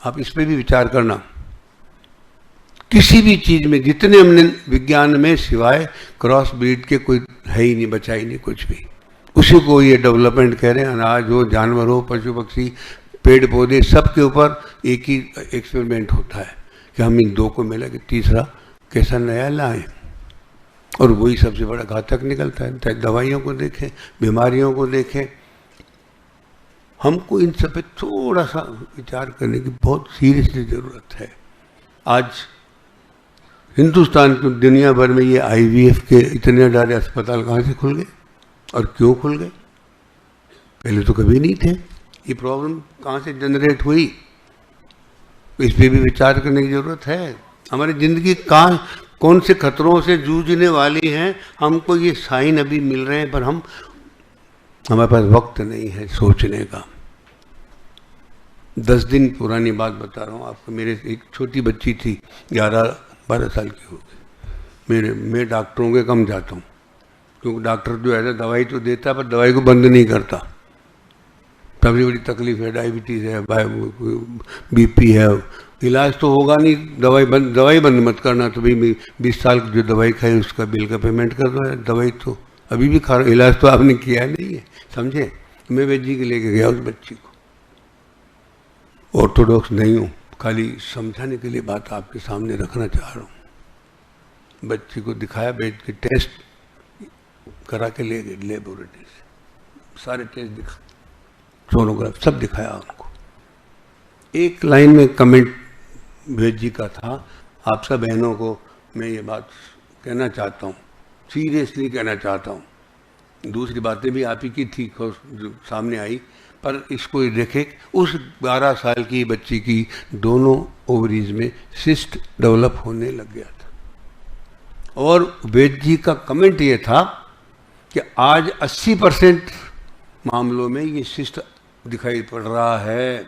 आप इस पर भी विचार करना। किसी भी चीज में जितने हमने विज्ञान में सिवाय क्रॉस ब्रीड के कोई है ही नहीं, बचा ही नहीं कुछ भी। उसी को ये डेवलपमेंट कह रहे हैं। अनाज हो, जानवर हो, पशु पक्षी, पेड़ पौधे, सब के ऊपर एक ही एक्सपेरिमेंट होता है कि हम इन दो को मिला कि तीसरा कैसा नया लाएं, और वही सबसे बड़ा घातक निकलता है। चाहे दवाइयों को देखें, बीमारियों को देखें, हमको इन सब पे थोड़ा सा विचार करने की बहुत सीरियसली ज़रूरत है। आज हिंदुस्तान की दुनिया भर में ये IVF के इतने सारे अस्पताल कहाँ से खुल गए और क्यों खुल गए? पहले तो कभी नहीं थे। ये प्रॉब्लम कहाँ से जनरेट हुई, इस पर भी विचार करने की ज़रूरत है। हमारी ज़िंदगी कहाँ कौन से खतरों से जूझने वाली हैं, हमको ये साइन अभी मिल रहे हैं, पर हमारे पास वक्त नहीं है सोचने का। 10 दिन पुरानी बात बता रहा हूँ आपको। मेरे एक छोटी बच्ची थी, 11-12 साल की हो गई। मैं डॉक्टरों के कम जाता हूँ, क्योंकि डॉक्टर जो है दवाई तो देता है पर दवाई को बंद नहीं करता। सबसे बड़ी तकलीफ है, डायबिटीज़ है, BP है, इलाज तो होगा नहीं, दवाई बंद मत करना। तो भाई 20 साल की जो दवाई खाई उसका बिल का पेमेंट कर दो। दवाई तो अभी भी खा रहा, इलाज तो आपने किया नहीं है, समझे। मैं वैद्य के लेके गया उस बच्ची को। ऑर्थोडॉक्स नहीं हूँ, खाली समझाने के लिए बात आपके सामने रखना चाह रहा हूँ। बच्ची को दिखाया, बैठ के टेस्ट करा के ले गए लेबोरेटरी से, सारे टेस्ट दिखा, सोनोग्राफ सब दिखाया उनको। एक लाइन में कमेंट वैद्य का था, आप सब बहनों को मैं ये बात कहना चाहता हूँ, सीरियसली कहना चाहता हूँ। दूसरी बातें भी आप ही की थी जो सामने आई, पर इसको देखे, उस 12 साल की बच्ची की दोनों ओवरीज में सिस्ट डेवलप होने लग गया था। और वैद्य जी का कमेंट ये था कि आज 80% मामलों में ये सिस्ट दिखाई पड़ रहा है।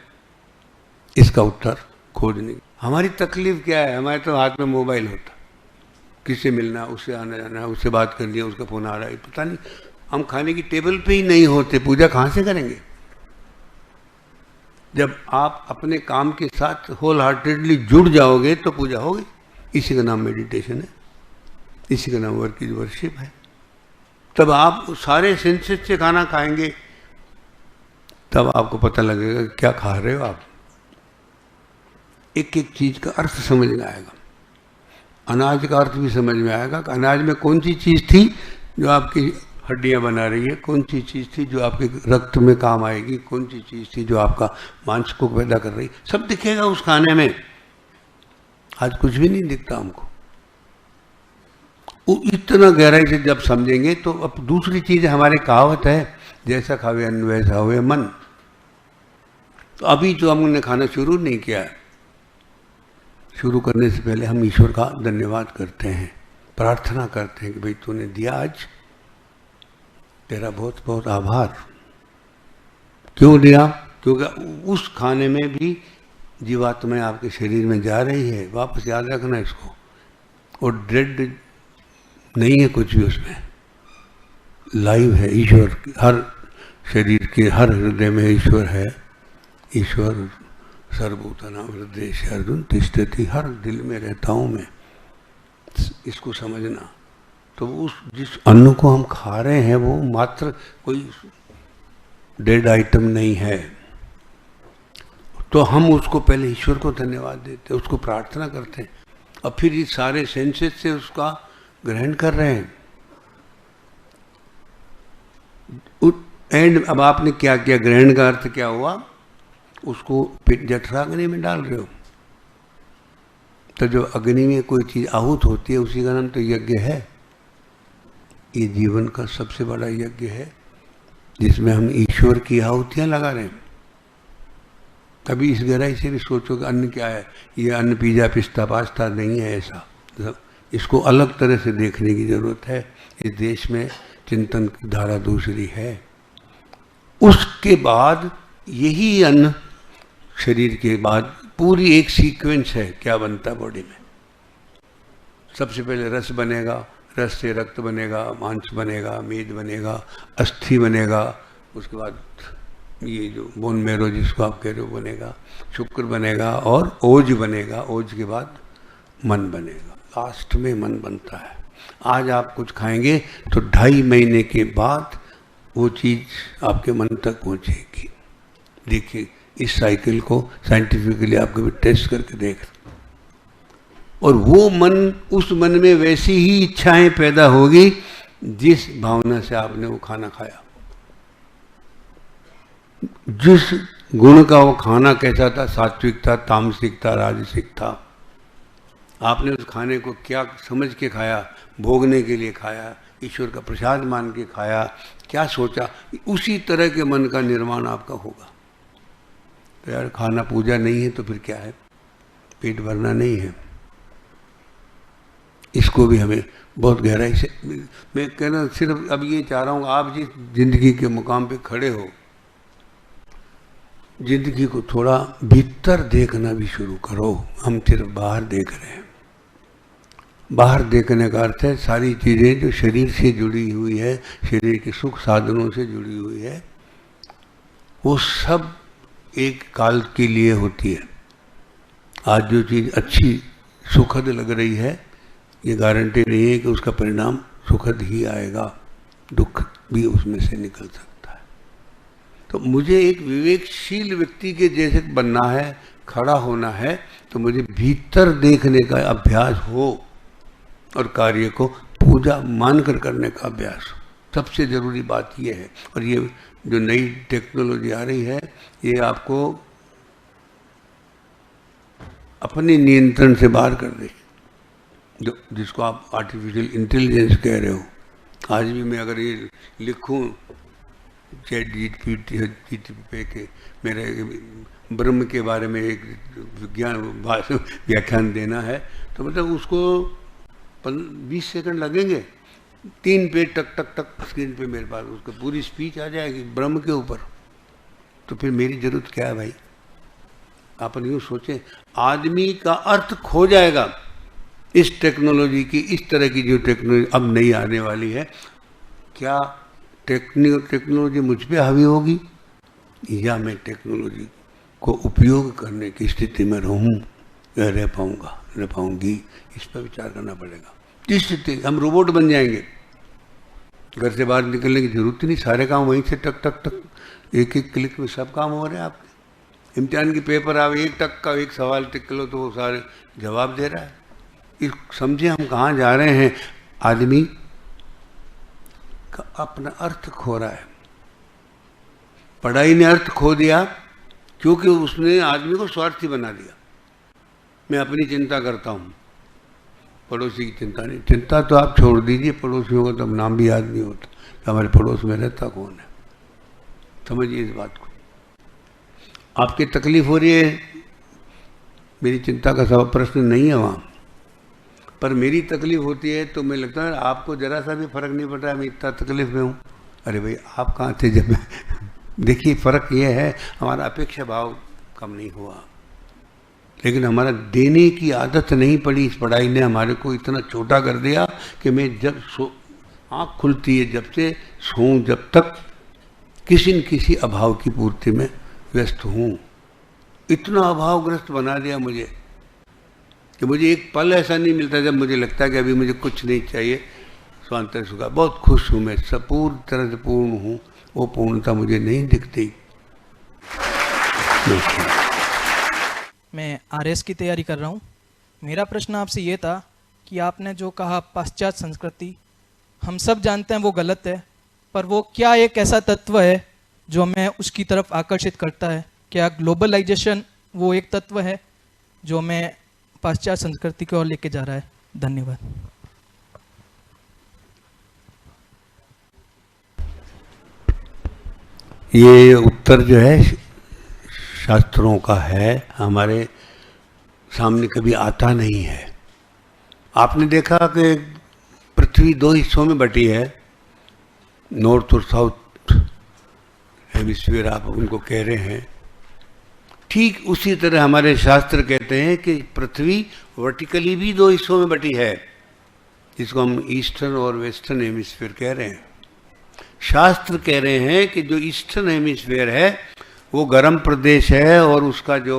इसका उत्तर खोजने की हमारी तकलीफ क्या है? हमारे तो हाथ में मोबाइल होता, किससे मिलना, उससे आना जाना, उससे बात कर लिया, उसका फोन आ रहा है, पता नहीं। हम खाने की टेबल पे ही नहीं होते, पूजा कहाँ से करेंगे? जब आप अपने काम के साथ होल हार्टेडली जुड़ जाओगे तो पूजा होगी। इसी का नाम मेडिटेशन है, इसी का नाम वर्शिप है। तब आप सारे सेंसेस से खाना खाएंगे, तब आपको पता लगेगा क्या खा रहे हो आप। एक एक चीज का अर्थ समझ में आएगा। अनाज का अर्थ भी समझ में आएगा कि अनाज में कौन सी चीज थी जो आपकी हड्डियां बना रही है, कौन सी चीज थी जो आपके रक्त में काम आएगी, कौन सी चीज थी जो आपका मांस को पैदा कर रही, सब दिखेगा उस खाने में। आज कुछ भी नहीं दिखता हमको। इतना गहराई से जब समझेंगे तो अब दूसरी चीज हमारे कहावत है, जैसा खावे अन्न वैसा हुए मन। तो अभी जो हमने खाना शुरू नहीं किया है, शुरू करने से पहले हम ईश्वर का धन्यवाद करते हैं, प्रार्थना करते हैं कि भाई तूने दिया आज, तेरा बहुत बहुत आभार। क्यों दिया? क्योंकि उस खाने में भी जीवात्माएं आपके शरीर में जा रही है। वापस याद रखना इसको। और डेड नहीं है कुछ भी उसमें, लाइव है ईश्वर। हर शरीर के हर हृदय में ईश्वर है। ईश्वर सर्वभूतानां हृदयेषु अर्जुन तिष्ठति, हर दिल में रहता हूँ मैं। इसको समझना। तो उस जिस अन्न को हम खा रहे हैं वो मात्र कोई डेड आइटम नहीं है। तो हम उसको पहले ईश्वर को धन्यवाद देते, उसको प्रार्थना करते हैं, और फिर ये सारे सेंसेस से उसका ग्रहण कर रहे हैं। एंड अब आपने क्या किया? ग्रहण का अर्थ क्या हुआ? उसको जठराग्नि में डाल रहे हो। तो जो अग्नि में कोई चीज आहूत होती है उसी का नाम तो यज्ञ है। ये जीवन का सबसे बड़ा यज्ञ है जिसमें हम ईश्वर की आहुतियां लगा रहे हैं। कभी इस गहराई से भी सोचो कि अन्न क्या है। ये अन्न पिज्जा पिस्ता पास्ता नहीं है ऐसा। इसको अलग तरह से देखने की जरूरत है। इस देश में चिंतन की धारा दूसरी है। उसके बाद यही अन्न शरीर के बाद पूरी एक सीक्वेंस है क्या बनता बॉडी में। सबसे पहले रस बनेगा, रस से रक्त बनेगा, मांस बनेगा, मेद बनेगा, अस्थि बनेगा, उसके बाद ये जो बोन मेरो जिसको आप कह रहे हो बनेगा, शुक्र बनेगा और ओज बनेगा। ओज के बाद मन बनेगा, लास्ट में मन बनता है। आज आप कुछ खाएंगे तो 2.5 महीने के बाद वो चीज़ आपके मन तक पहुंचेगी। देखिए इस साइकिल को साइंटिफिकली आप कभी टेस्ट करके देख, और वो मन, उस मन में वैसी ही इच्छाएं पैदा होगी जिस भावना से आपने वो खाना खाया। जिस गुण का वो खाना कैसा था, सात्विक था, तामसिक था, राजसिक था, आपने उस खाने को क्या समझ के खाया, भोगने के लिए खाया, ईश्वर का प्रसाद मान के खाया, क्या सोचा, उसी तरह के मन का निर्माण आपका होगा। तो यार खाना पूजा नहीं है तो फिर क्या है, पेट भरना नहीं है। इसको भी हमें बहुत गहराई से, मैं कहना सिर्फ अब ये चाह रहा हूँ, आप जिस जिंदगी के मुकाम पे खड़े हो, जिंदगी को थोड़ा भीतर देखना भी शुरू करो। हम सिर्फ बाहर देख रहे हैं। बाहर देखने का अर्थ है सारी चीज़ें जो शरीर से जुड़ी हुई है, शरीर के सुख साधनों से जुड़ी हुई है, वो सब एक काल के लिए होती है। आज जो चीज़ अच्छी सुखद लग रही है, ये गारंटी नहीं है कि उसका परिणाम सुखद ही आएगा, दुख भी उसमें से निकल सकता है। तो मुझे एक विवेकशील व्यक्ति के जैसे बनना है, खड़ा होना है, तो मुझे भीतर देखने का अभ्यास हो और कार्य को पूजा मानकर करने का अभ्यास हो। सबसे ज़रूरी बात यह है। और ये जो नई टेक्नोलॉजी आ रही है, ये आपको अपने नियंत्रण से बाहर कर देगी, जो जिसको आप आर्टिफिशियल इंटेलिजेंस कह रहे हो। आज भी मैं अगर ये लिखूं ChatGPT पे के मेरे ब्रह्म के बारे में एक विज्ञान व्याख्यान देना है, तो मतलब उसको 20 सेकंड लगेंगे, 3 पेज टक टक टक स्क्रीन पे मेरे पास उसको पूरी स्पीच आ जाएगी ब्रह्म के ऊपर। तो फिर मेरी जरूरत क्या है भाई? अपन यूँ सोचें, आदमी का अर्थ खो जाएगा इस टेक्नोलॉजी की, इस तरह की जो टेक्नोलॉजी अब नई आने वाली है। क्या टेक्नोलॉजी मुझ पे हावी होगी या मैं टेक्नोलॉजी को उपयोग करने की स्थिति में रहूं या रह पाऊंगी, इस पर विचार करना पड़ेगा। जिस स्थिति हम रोबोट बन जाएंगे, घर से बाहर निकलने की जरूरत ही नहीं, सारे काम वहीं से टक टक टक, एक एक क्लिक में सब काम हो रहे हैं आपके। इम्तिहान की पेपर आप एक टक का एक सवाल टिक लो तो वो सारे जवाब दे रहा है। इस समझे हम कहाँ जा रहे हैं? आदमी का अपना अर्थ खो रहा है। पढ़ाई ने अर्थ खो दिया क्योंकि उसने आदमी को स्वार्थी बना दिया। मैं अपनी चिंता करता हूँ, पड़ोसी की चिंता नहीं। चिंता तो आप छोड़ दीजिए, पड़ोसियों का तो नाम भी याद नहीं होता कि हमारे पड़ोस में रहता कौन है। समझिए इस बात को। आपकी तकलीफ हो रही है, मेरी चिंता का सब प्रश्न नहीं है वहाँ, पर मेरी तकलीफ होती है तो मैं लगता है आपको जरा सा भी फर्क नहीं पड़ रहा है, मैं इतना तकलीफ में हूँ। अरे भाई आप कहाँ थे जब मैं देखिए फर्क ये है, हमारा अपेक्षा भाव कम नहीं हुआ, लेकिन हमारा देने की आदत नहीं पड़ी। इस पढ़ाई ने हमारे को इतना छोटा कर दिया कि मैं जब आँख खुलती है जब से सोऊं जब तक किसी न किसी अभाव की पूर्ति में व्यस्त हूँ। इतना अभावग्रस्त बना दिया मुझे कि मुझे एक पल ऐसा नहीं मिलता जब मुझे लगता है कि अभी मुझे कुछ नहीं चाहिए, स्वांतर सुखा। बहुत खुश हूँ मैं, सब पूरी तरह से पूर्ण हूँ, वो पूर्णता मुझे नहीं दिखती। मैं RS की तैयारी कर रहा हूँ। मेरा प्रश्न आपसे ये था कि आपने जो कहा पाश्चात्य संस्कृति, हम सब जानते हैं वो गलत है, पर वो क्या एक ऐसा तत्व है जो हमें उसकी तरफ आकर्षित करता है? क्या ग्लोबलाइजेशन वो एक तत्व है जो हमें पाश्चात्य संस्कृति की ओर लेके जा रहा है? धन्यवाद। ये उत्तर जो है शास्त्रों का है, हमारे सामने कभी आता नहीं है। आपने देखा कि पृथ्वी 2 हिस्सों में बटी है, नॉर्थ और साउथ हेमिस्फीयर आप उनको कह रहे हैं। ठीक उसी तरह हमारे शास्त्र कहते हैं कि पृथ्वी वर्टिकली भी 2 हिस्सों में बटी है, जिसको हम ईस्टर्न और वेस्टर्न हेमिस्फीयर कह रहे हैं। शास्त्र कह रहे हैं कि जो ईस्टर्न हेमिस्फीयर है वो गर्म प्रदेश है और उसका जो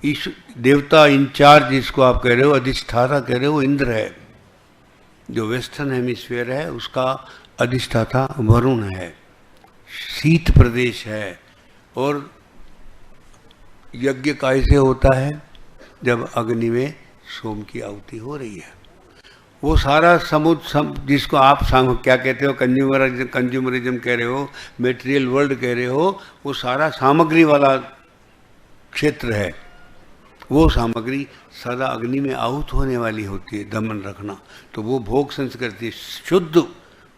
इस देवता इंचार्ज जिसको आप कह रहे हो, अधिष्ठाता कह रहे हो, इंद्र है। जो वेस्टर्न हेमिस्फीयर है उसका अधिष्ठाता वरुण है, शीत प्रदेश है। और यज्ञ कैसे होता है? जब अग्नि में सोम की आहुति हो रही है। वो सारा समुद्र जिसको आप क्या कहते हो, कंज्यूमरिज्म कह रहे हो, मेटेरियल वर्ल्ड कह रहे हो, वो सारा सामग्री वाला क्षेत्र है। वो सामग्री सदा अग्नि में आहुत होने वाली होती है, दमन रखना। तो वो भोग संस्कृति शुद्ध,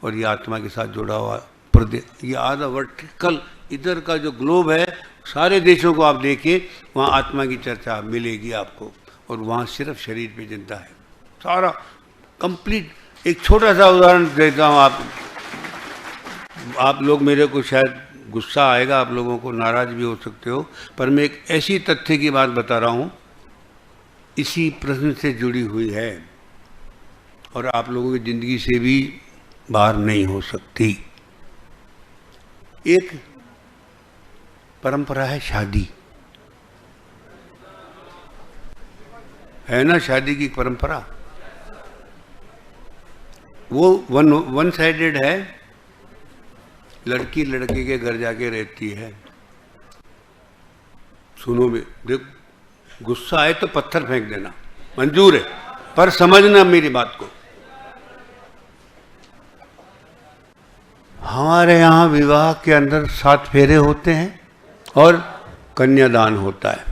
और ये आत्मा के साथ जुड़ा हुआ प्रदेश। ये आधा वर्टिकल इधर का जो ग्लोब है, सारे देशों को आप देखिए, वहाँ आत्मा की चर्चा मिलेगी आपको, और वहाँ सिर्फ शरीर पे चिंता है सारा कंप्लीट। एक छोटा सा उदाहरण देता हूँ, आप लोग मेरे को शायद गुस्सा आएगा, आप लोगों को नाराज भी हो सकते हो, पर मैं एक ऐसी तथ्य की बात बता रहा हूँ, इसी प्रश्न से जुड़ी हुई है और आप लोगों की जिंदगी से भी बाहर नहीं हो सकती। एक परंपरा है शादी, है ना, शादी की परंपरा। वो वन साइडेड है। लड़की लड़के के घर जाके रहती है। सुनो, में देख, गुस्सा आए तो पत्थर फेंक देना, मंजूर है, पर समझना मेरी बात को। हमारे यहाँ विवाह के अंदर 7 फेरे होते हैं और कन्यादान होता है।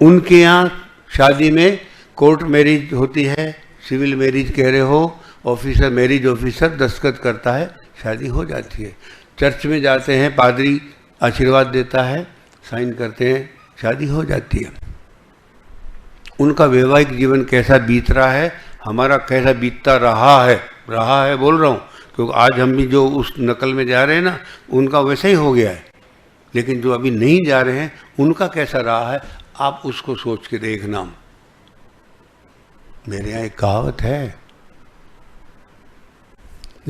उनके यहाँ शादी में कोर्ट मैरिज होती है, सिविल मैरिज कह रहे हो, ऑफिसर मैरिज ऑफिसर दस्तखत करता है, शादी हो जाती है। चर्च में जाते हैं, पादरी आशीर्वाद देता है, साइन करते हैं, शादी हो जाती है। उनका वैवाहिक जीवन कैसा बीत रहा है, हमारा कैसा बीतता रहा है बोल रहा हूँ, क्योंकि आज हम भी जो उस नकल में जा रहे हैं ना, उनका वैसा ही हो गया है। लेकिन जो अभी नहीं जा रहे हैं, उनका कैसा रहा है, आप उसको सोच के देखना। मेरे यहाँ एक कहावत है,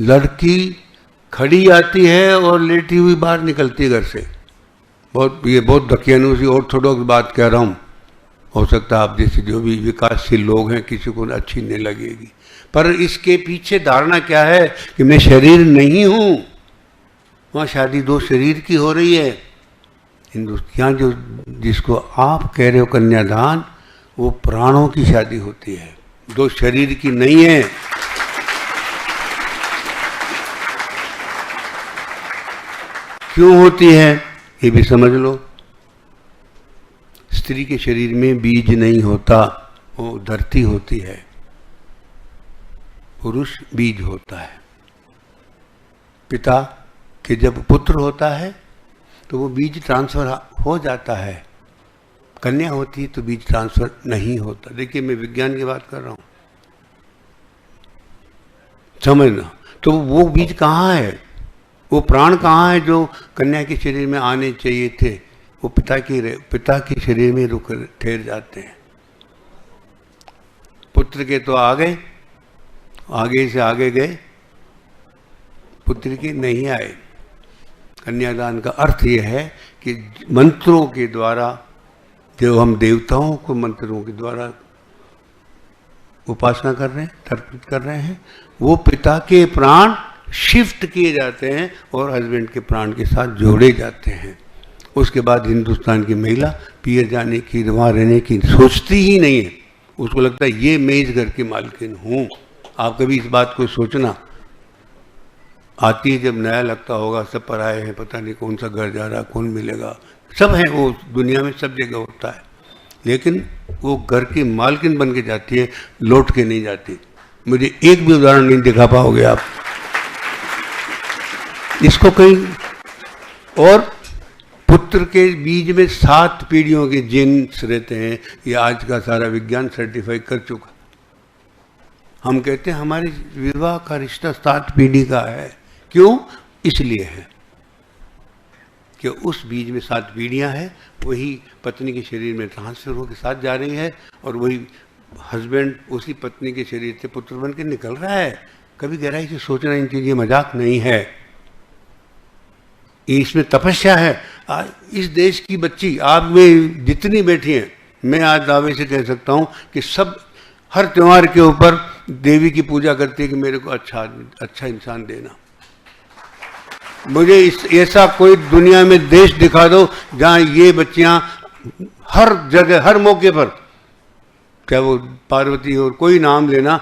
लड़की खड़ी आती है और लेटी हुई बाहर निकलती है घर से। ये बहुत दकियानुसी ऑर्थोडॉक्स बात कह रहा हूँ, हो सकता है आप जैसे जो भी विकासशील लोग हैं किसी को अच्छी नहीं लगेगी, पर इसके पीछे धारणा क्या है कि मैं शरीर नहीं हूँ। वहाँ शादी 2 शरीर की हो रही है। हिंदुस्तान जो जिसको आप कह रहे हो कन्यादान, वो प्राणों की शादी होती है, 2 शरीर की नहीं है। क्यों होती है ये भी समझ लो। स्त्री के शरीर में बीज नहीं होता, वो धरती होती है, पुरुष बीज होता है। पिता के जब पुत्र होता है तो वो बीज ट्रांसफर हो जाता है, कन्या होती है तो बीज ट्रांसफर नहीं होता। देखिए, मैं विज्ञान की बात कर रहा हूं, समझना। तो वो बीज कहाँ है, वो प्राण कहाँ है जो कन्या के शरीर में आने चाहिए थे, वो पिता के शरीर में रुक ठहर जाते हैं। पुत्र के तो आ गए, आगे से आगे गए, पुत्र के नहीं आए। कन्यादान का अर्थ यह है कि मंत्रों के द्वारा, जो हम देवताओं को मंत्रों के द्वारा उपासना कर रहे हैं, तर्पित कर रहे हैं, वो पिता के प्राण शिफ्ट किए जाते हैं और हस्बैंड के प्राण के साथ जोड़े जाते हैं। उसके बाद हिंदुस्तान की महिला पिए जाने की, वहाँ रहने की सोचती ही नहीं है। उसको लगता है ये मैं इस घर की मालकिन हूँ। आप कभी इस बात को सोचना, आती है जब नया लगता होगा, सब पराए हैं, पता नहीं कौन सा घर जा रहा, कौन मिलेगा, सब है, वो दुनिया में सब जगह होता है। लेकिन वो घर की मालकिन बन के जाती है, लौट के नहीं जाती। मुझे एक भी उदाहरण नहीं दिखा पाओगे आप इसको कहीं। और पुत्र के बीज में 7 पीढ़ियों के जीन्स रहते हैं, ये आज का सारा विज्ञान सर्टिफाई कर चुका। हम कहते हैं हमारे विवाह का रिश्ता 7 पीढ़ी का है। क्यों? इसलिए है कि उस बीज में 7 पीढ़ियां हैं, वही पत्नी के शरीर में ट्रांसफर होकर साथ जा रही है, और वही हस्बैंड उसी पत्नी के शरीर से पुत्र बन के निकल रहा है। कभी गहराई से सोचना, इन चीज़ें मजाक नहीं है, इसमें तपस्या है। इस देश की बच्ची आप में जितनी बैठी हैं, मैं आज दावे से कह सकता हूँ कि सब हर त्योहार के ऊपर देवी की पूजा करती है कि मेरे को अच्छा इंसान देना। मुझे ऐसा कोई दुनिया में देश दिखा दो जहाँ ये बच्चियाँ हर जगह हर मौके पर, चाहे वो पार्वती हो, कोई नाम लेना,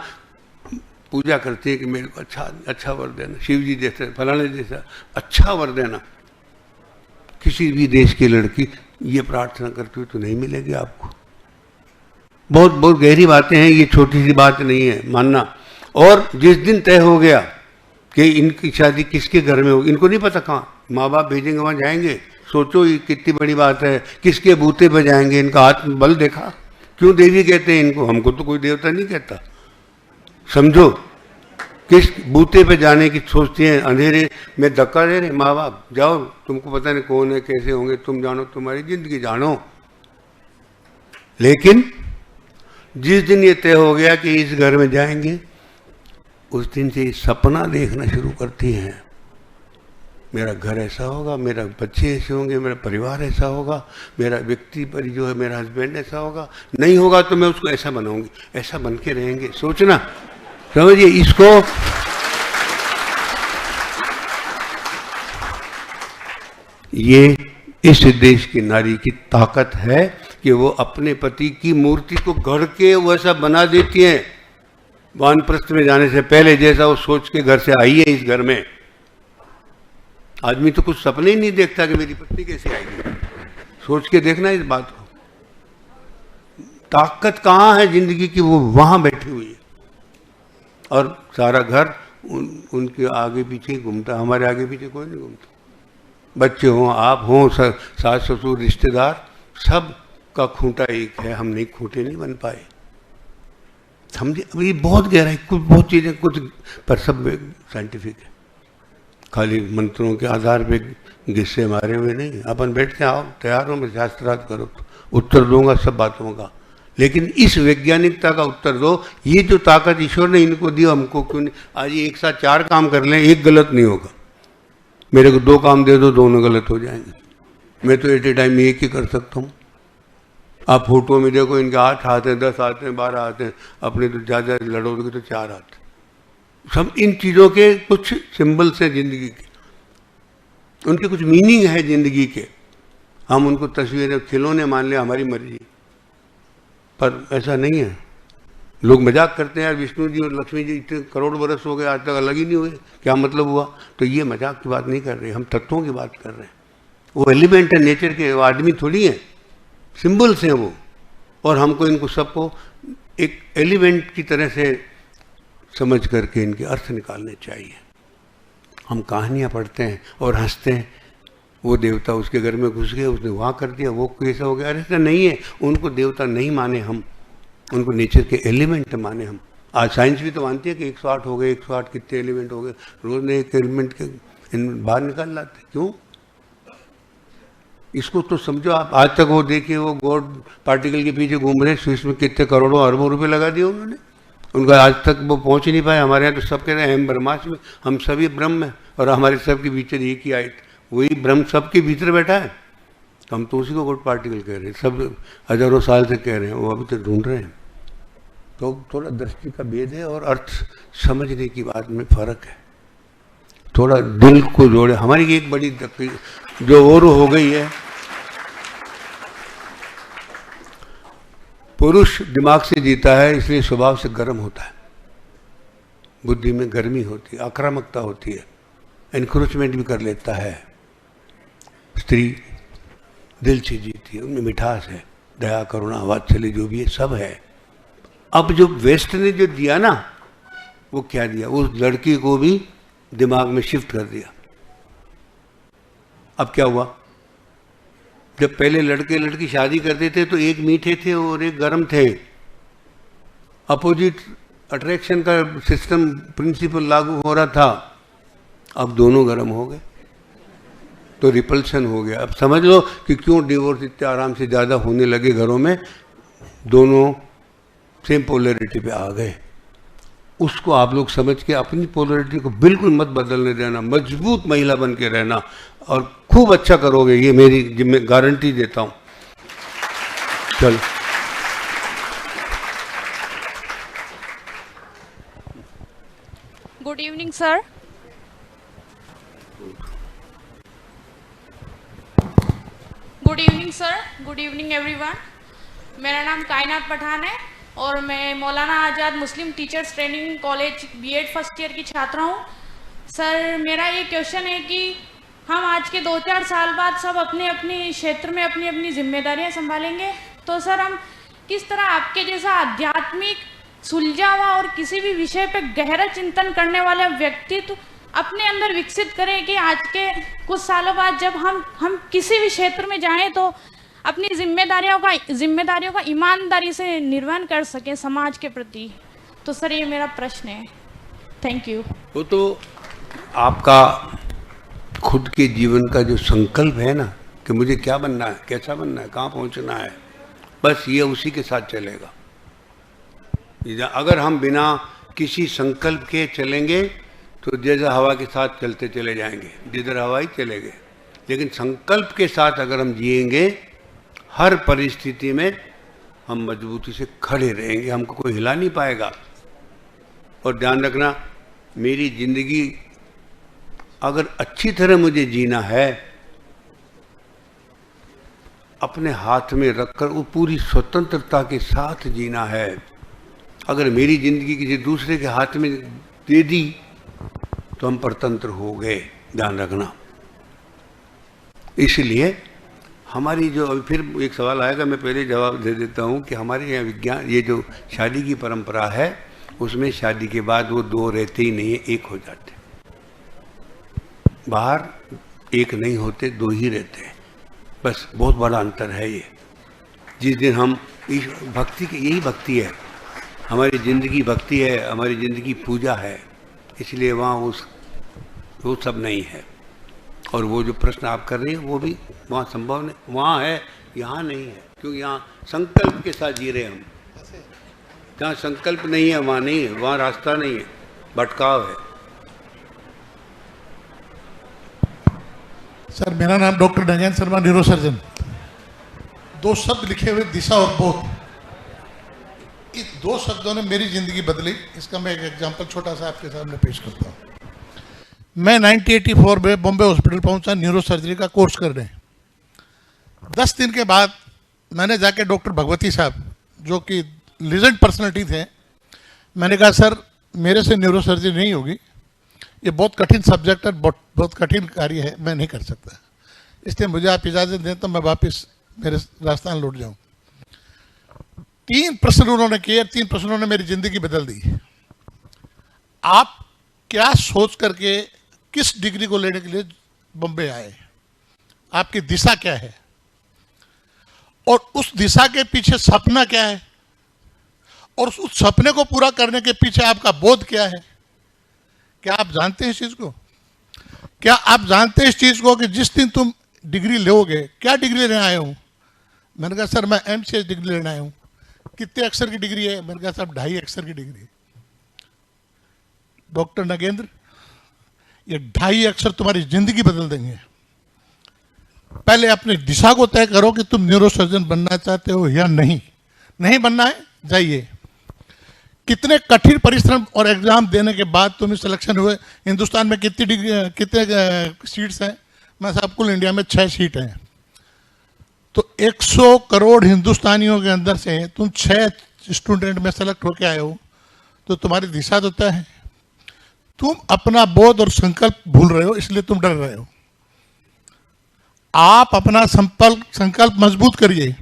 पूजा करती है कि मेरे को अच्छा वर देना, शिव जी जैसा, फलाने जैसा अच्छा वर देना। किसी भी देश की लड़की ये प्रार्थना करती हुई तो नहीं मिलेगी आपको। बहुत बहुत गहरी बातें हैं, ये छोटी सी बात नहीं है मानना। और जिस दिन तय हो गया कि इनकी शादी किसके घर में होगी, इनको नहीं पता कहाँ माँ बाप भेजेंगे वहाँ जाएंगे। सोचो ये कितनी बड़ी बात है, किसके बूते पे जाएंगे, इनका हाथ बल देखा। क्यों देवी कहते हैं इनको, हमको तो कोई देवता नहीं कहता। समझो किस बूते पे जाने की सोचती हैं, अंधेरे में धक्का दे रहे माँ बाप, जाओ तुमको पता नहीं कौन है कैसे होंगे, तुम जानो, तुम्हारी जिंदगी जानो। लेकिन जिस दिन ये तय हो गया कि इस घर में जाएंगे, उस दिन से सपना देखना शुरू करती हैं, मेरा घर ऐसा होगा, मेरा बच्चे ऐसे होंगे, मेरा परिवार ऐसा होगा, मेरा व्यक्ति पर जो है मेरा हस्बैंड ऐसा होगा, नहीं होगा तो मैं उसको ऐसा बनाऊंगी, ऐसा बन के रहेंगे। सोचना, समझिए इसको। ये इस देश की नारी की ताकत है कि वो अपने पति की मूर्ति को गढ़ के वैसा बना देती है। वानप्रस्थ में जाने से पहले जैसा वो सोच के घर से आई है इस घर में। आदमी तो कुछ सपने ही नहीं देखता कि मेरी पत्नी कैसे आएगी। सोच के देखना इस बात को। ताकत कहाँ है जिंदगी की, वो वहां बैठी हुई है। और सारा घर उनके आगे पीछे ही घूमता, हमारे आगे पीछे कोई नहीं घूमता। बच्चे हों, आप हों, सास ससुर, रिश्तेदार, सब का खूंटा एक है। हम नहीं, खूंटे नहीं बन पाए। समझे, अब ये बहुत गहरा है, कुछ बहुत चीजें कुछ पर सब साइंटिफिक है। खाली मंत्रों के आधार पे गिस्से मारे हुए नहीं। अपन बैठते आओ, तैयार हो, मैं शास्त्रार्थ करो तो उत्तर दूंगा सब बातों का। लेकिन इस वैज्ञानिकता का उत्तर दो, ये जो ताकत ईश्वर ने इनको दी, हमको क्यों नहीं? आज एक साथ 4 काम कर लें, एक गलत नहीं होगा। मेरे को 2 काम दे दो, दोनों गलत हो जाएंगे। मैं तो एट ए टाइम एक ही कर सकता हूँ। आप फोटो में देखो, इनके 8 हाथ हैं, 10 हाथ हैं, 12 हाथ हैं, अपने तो ज़्यादा लड़ोगे तो 4 हाथ। सब इन चीज़ों के कुछ सिंबल्स हैं जिंदगी के, उनके कुछ मीनिंग है जिंदगी के। हम उनको तस्वीरें, खिलौने मान लें, हमारी मर्जी, पर ऐसा नहीं है। लोग मजाक करते हैं, यार विष्णु जी और लक्ष्मी जी इतने करोड़ बरस हो गए, आज तक अलग ही नहीं हुए, क्या मतलब हुआ? तो ये मजाक की बात नहीं कर रहे, हम तत्वों की बात कर रहे हैं। वो एलिमेंट है नेचर के, वो आदमी थोड़ी है, सिंबल्स हैं वो। और हमको इनको सबको एक एलिमेंट की तरह से समझ करके इनके अर्थ निकालने चाहिए। हम कहानियाँ पढ़ते हैं और हंसते हैं, वो देवता उसके घर में घुस गए, उसने वहाँ कर दिया, वो कैसा हो गया। अरे ऐसा नहीं है, उनको देवता नहीं माने हम, उनको नेचर के एलिमेंट माने हम। आज साइंस भी तो मानती है कि 108 हो गए, 108 कितने एलिमेंट हो गए, रोज ने एक एलिमेंट के बाहर निकाल लाते। क्यों? इसको तो समझो आप। आज तक वो देखिए, वो गॉड पार्टिकल के पीछे घूम रहे, स्विस में कितने करोड़ों अरबों रुपए लगा दिए उन्होंने, उनका आज तक वो पहुंच ही नहीं पाए। हमारे यहाँ तो सब कह रहे हैं हम ब्रह्मास्मि, हम सभी ब्रह्म हैं और हमारे सब के भीतर एक ही आयत, वही ब्रह्म सबके भीतर बैठा है। हम तो उसी को गॉड पार्टिकल कह रहे हैं, सब हजारों साल से कह रहे हैं, वो अभी तक ढूंढ रहे हैं। तो थोड़ा दृष्टि का भेद है और अर्थ समझने की बात में फर्क है। थोड़ा दिल को जोड़े। हमारी एक बड़ी जो और हो गई है, पुरुष दिमाग से जीता है, इसलिए स्वभाव से गर्म होता है, बुद्धि में गर्मी होती है, आक्रामकता होती है, एनक्रोचमेंट भी कर लेता है। स्त्री दिल से जीती है, उनमें मिठास है, दया, करुणा, वात्सल्य जो भी है सब है। अब जो वेस्ट ने जो दिया ना, वो क्या दिया, उस लड़की को भी दिमाग में शिफ्ट कर दिया। अब क्या हुआ, जब पहले लड़के लड़की शादी करते थे तो एक मीठे थे और एक गर्म थे, अपोजिट अट्रैक्शन का सिस्टम प्रिंसिपल लागू हो रहा था। अब दोनों गर्म हो गए तो रिपल्शन हो गया। अब समझ लो कि क्यों डिवोर्स इतने आराम से ज़्यादा होने लगे घरों में, दोनों सेम पोलैरिटी पे आ गए। उसको आप लोग समझ के अपनी पोलरिटी को बिल्कुल मत बदलने देना, मजबूत महिला बन के रहना और खूब अच्छा करोगे, ये मेरी जिम्मे गारंटी देता हूँ। चलो good evening sir. Good evening sir, good evening everyone. मेरा नाम कायनात पठान है और मैं Maulana Azad Muslim teachers training college BEd first year की छात्रा हूँ। सर मेरा ये क्वेश्चन है कि हम आज के 2-4 साल बाद सब अपने अपने क्षेत्र में अपनी अपनी जिम्मेदारियां संभालेंगे, तो सर हम किस तरह आपके जैसा आध्यात्मिक सुलझा हुआ और किसी भी विषय पे गहरा चिंतन करने वाला व्यक्तित्व अपने अंदर विकसित करें कि आज के कुछ सालों बाद जब हम किसी भी क्षेत्र में जाएं तो अपनी जिम्मेदारियों का ईमानदारी से निर्वहन कर सकें समाज के प्रति। तो सर ये मेरा प्रश्न है। Thank you. वो तो आपका खुद के जीवन का जो संकल्प है ना कि मुझे क्या बनना है, कैसा बनना है, कहाँ पहुँचना है, बस ये उसी के साथ चलेगा। अगर हम बिना किसी संकल्प के चलेंगे तो जैसा हवा के साथ चलते चले जाएंगे, जिधर हवा ही चलेंगे। लेकिन संकल्प के साथ अगर हम जिएंगे, हर परिस्थिति में हम मजबूती से खड़े रहेंगे, हमको कोई हिला नहीं पाएगा। और ध्यान रखना, मेरी जिंदगी अगर अच्छी तरह मुझे जीना है, अपने हाथ में रखकर वो पूरी स्वतंत्रता के साथ जीना है। अगर मेरी जिंदगी किसी दूसरे के हाथ में दे दी तो हम परतंत्र हो गए, ध्यान रखना। इसलिए हमारी जो अभी फिर एक सवाल आएगा, मैं पहले जवाब दे देता हूँ कि हमारे यहाँ विज्ञान, ये जो शादी की परंपरा है, उसमें शादी के बाद वो दो रहते ही नहीं है, एक हो जाते। बाहर एक नहीं होते, दो ही रहते हैं, बस बहुत बड़ा अंतर है ये। जिस दिन हम भक्ति की, यही भक्ति है, हमारी ज़िंदगी भक्ति है, हमारी ज़िंदगी पूजा है, इसलिए वहाँ वो सब नहीं है। और वो जो प्रश्न आप कर रहे हैं वो भी वहाँ संभव नहीं, वहाँ है, यहाँ नहीं है, क्योंकि यहाँ संकल्प के साथ जी रहे हम। जहाँ संकल्प नहीं है वहाँ नहीं है, वहाँ रास्ता नहीं है, भटकाव है। सर मेरा नाम डॉक्टर नगेंद्र शर्मा, न्यूरोसर्जन। 2 शब्द लिखे हुए, दिशा और बोध। इस 2 शब्दों ने मेरी जिंदगी बदली। इसका मैं एक एग्जांपल छोटा सा आपके सामने पेश करता हूँ। मैं 1984 में बॉम्बे हॉस्पिटल पहुंचा न्यूरोसर्जरी का कोर्स करने। 10 दिन के बाद मैंने जाके डॉक्टर भगवती साहब, जो कि लीजेंड पर्सनैलिटी थे, मैंने कहा सर मेरे से न्यूरोसर्जरी नहीं होगी, ये बहुत कठिन सब्जेक्ट है, बहुत कठिन कार्य है, मैं नहीं कर सकता, इसलिए मुझे आप इजाज़त दें तो मैं वापस मेरे राजस्थान लौट जाऊँ। 3 प्रश्न उन्होंने किए, 3 प्रश्नों ने मेरी जिंदगी बदल दी। आप क्या सोच करके किस डिग्री को लेने के लिए बॉम्बे आए, आपकी दिशा क्या है, और उस दिशा के पीछे सपना क्या है, और उस सपने को पूरा करने के पीछे आपका बोध क्या है? क्या आप जानते हैं इस चीज को? क्या आप जानते हैं इस चीज को कि जिस दिन तुम डिग्री लोगे, क्या डिग्री लेने आए हो? मैंने कहा सर मैं MCH डिग्री लेने आया हूं। कितने अक्षर की डिग्री है? मैंने कहा साहब 2.5 अक्षर की डिग्री। डॉक्टर नगेंद्र, ये 2.5 अक्षर तुम्हारी जिंदगी बदल देंगे। पहले अपनी दिशा को तय करो कि तुम न्यूरोसर्जन बनना चाहते हो या नहीं। नहीं बनना है, जाइए। कितने कठिन परिश्रम और एग्जाम देने के बाद तुम सिलेक्शन हुए। हिंदुस्तान में कितने सीट्स हैं? मैं साहब कुल इंडिया में 6 सीट हैं। तो 100 करोड़ हिंदुस्तानियों के अंदर से तुम 6 स्टूडेंट में सेलेक्ट होके आए हो, तो तुम्हारी दिशा तो तय है। तुम अपना बोध और संकल्प भूल रहे हो, इसलिए तुम डर रहे हो। आप अपना संकल्प मजबूत करिए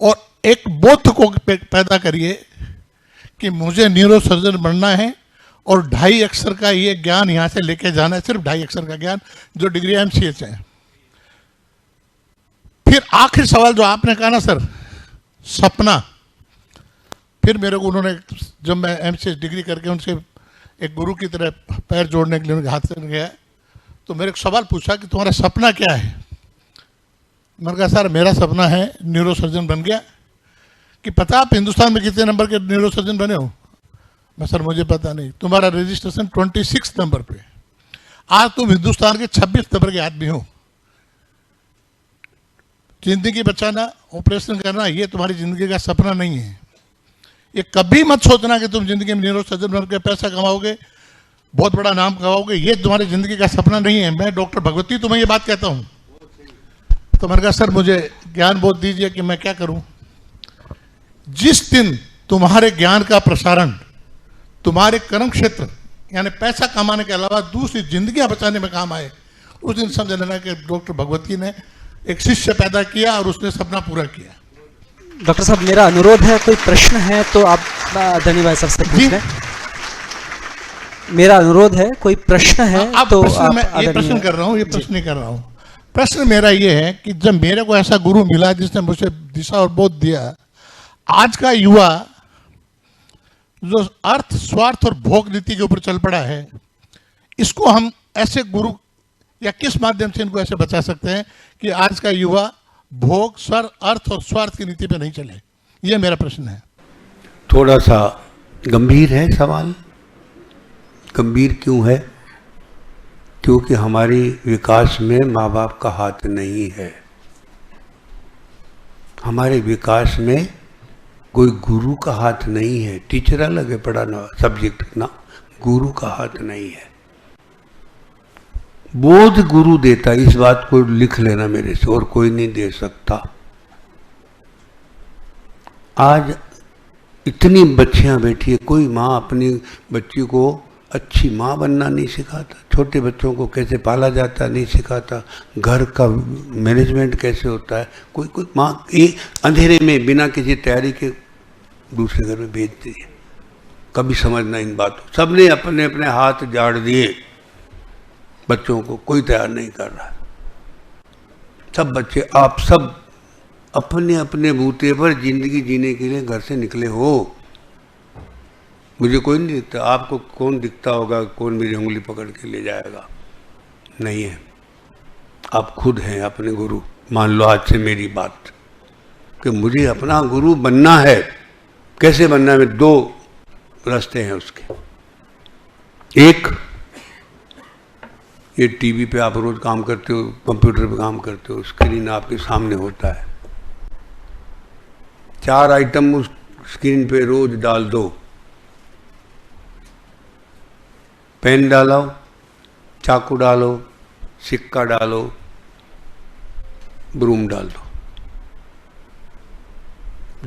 और एक बोध को पैदा करिए कि मुझे न्यूरोसर्जन बनना है और 2.5 अक्षर का ये ज्ञान यहाँ से लेके जाना है, सिर्फ 2.5 अक्षर का ज्ञान, जो डिग्री MCH है। फिर आखिरी सवाल जो आपने कहा ना सर, सपना। फिर मेरे को उन्होंने, जब मैं MCH डिग्री करके उनसे एक गुरु की तरह पैर जोड़ने के लिए उनके हाथ से गया, तो मेरे को सवाल पूछा कि तुम्हारा सपना क्या है? मैंने कहा सर मेरा सपना है न्यूरोसर्जन बन गया। कि पता आप हिंदुस्तान में कितने नंबर के न्यूरोसर्जन बने हो? मैं सर मुझे पता नहीं, तुम्हारा रजिस्ट्रेशन 26 नंबर पे, आज तुम हिंदुस्तान के 26 नंबर के आदमी हो। जिंदगी बचाना, ऑपरेशन करना, ये तुम्हारी जिंदगी का सपना नहीं है। ये कभी मत सोचना कि तुम जिंदगी में न्यूरोसर्जन बन के पैसा कमाओगे, बहुत बड़ा नाम कमाओगे, ये तुम्हारी जिंदगी का सपना नहीं है। मैं डॉक्टर भगवती तुम्हें ये बात कहता हूं। तो मैंने कहा सर मुझे ज्ञान बोध दीजिए कि मैं क्या करूं। जिस दिन तुम्हारे ज्ञान का प्रसारण तुम्हारे कर्म क्षेत्र यानी पैसा कमाने के अलावा दूसरी जिंदगियां बचाने में काम आए, उस दिन समझ लेना कि डॉक्टर भगवती ने एक शिष्य पैदा किया और उसने सपना पूरा किया। डॉक्टर साहब मेरा अनुरोध है, कोई प्रश्न है तो आप धनी भाई साहब से पूछ लें। मेरा अनुरोध है, कोई प्रश्न है तो मैं ये प्रश्न कर रहा हूँ, ये प्रश्न नहीं कर रहा हूँ। प्रश्न मेरा ये है कि जब मेरे को ऐसा गुरु मिला जिसने मुझे दिशा और बोध दिया, आज का युवा जो अर्थ, स्वार्थ और भोग नीति के ऊपर चल पड़ा है, इसको हम ऐसे गुरु या किस माध्यम से इनको ऐसे बचा सकते हैं कि आज का युवा भोग, स्वर, अर्थ और स्वार्थ की नीति पे नहीं चले? ये मेरा प्रश्न है। थोड़ा सा गंभीर है सवाल। गंभीर क्यों है? क्योंकि हमारी विकास में माँ बाप का हाथ नहीं है। हमारे विकास में कोई गुरु का हाथ नहीं है। टीचर अलग है, पढ़ाना सब्जेक्ट ना, गुरु का हाथ नहीं है। बोध गुरु देता, इस बात को लिख लेना मेरे से, और कोई नहीं दे सकता। आज इतनी बच्चियां बैठी है, कोई माँ अपनी बच्ची को अच्छी माँ बनना नहीं सिखाता, छोटे बच्चों को कैसे पाला जाता नहीं सिखाता, घर का मैनेजमेंट कैसे होता है। कोई माँ एक अंधेरे में बिना किसी तैयारी के दूसरे घर में भेजती है। कभी समझना इन बातों। सबने अपने अपने हाथ झाड़ दिए बच्चों को, कोई तैयार नहीं कर रहा। सब बच्चे, आप सब अपने अपने बूते पर जिंदगी जीने के लिए घर से निकले हो। मुझे कोई नहीं दिखता। आपको कौन दिखता होगा? कौन मेरी उंगली पकड़ के ले जाएगा? नहीं है। आप खुद हैं अपने गुरु। मान लो आज से मेरी बात कि मुझे अपना गुरु बनना है। कैसे बनना है? दो रास्ते हैं उसके। एक, ये टीवी पे आप रोज काम करते हो, कंप्यूटर पे काम करते हो, स्क्रीन आपके सामने होता है। 4 आइटम उस स्क्रीन पे रोज डाल दो। पेन डालो, चाकू डालो, सिक्का डालो, ब्रूम डाल दो।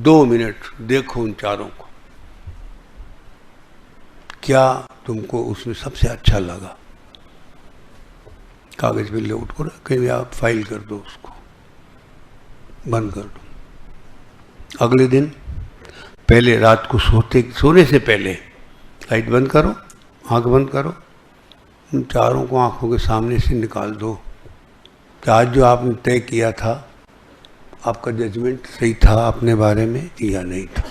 2 मिनट देखो उन चारों को, क्या तुमको उसमें सबसे अच्छा लगा। कागज पे लेआउट करो, कहीं आप फाइल कर दो, उसको बंद कर दो। अगले दिन पहले रात को सोने से पहले लाइट बंद करो, आंख बंद करो, उन चारों को आंखों के सामने से निकाल दो कि आज जो आपने तय किया था, आपका जजमेंट सही था अपने बारे में या नहीं था।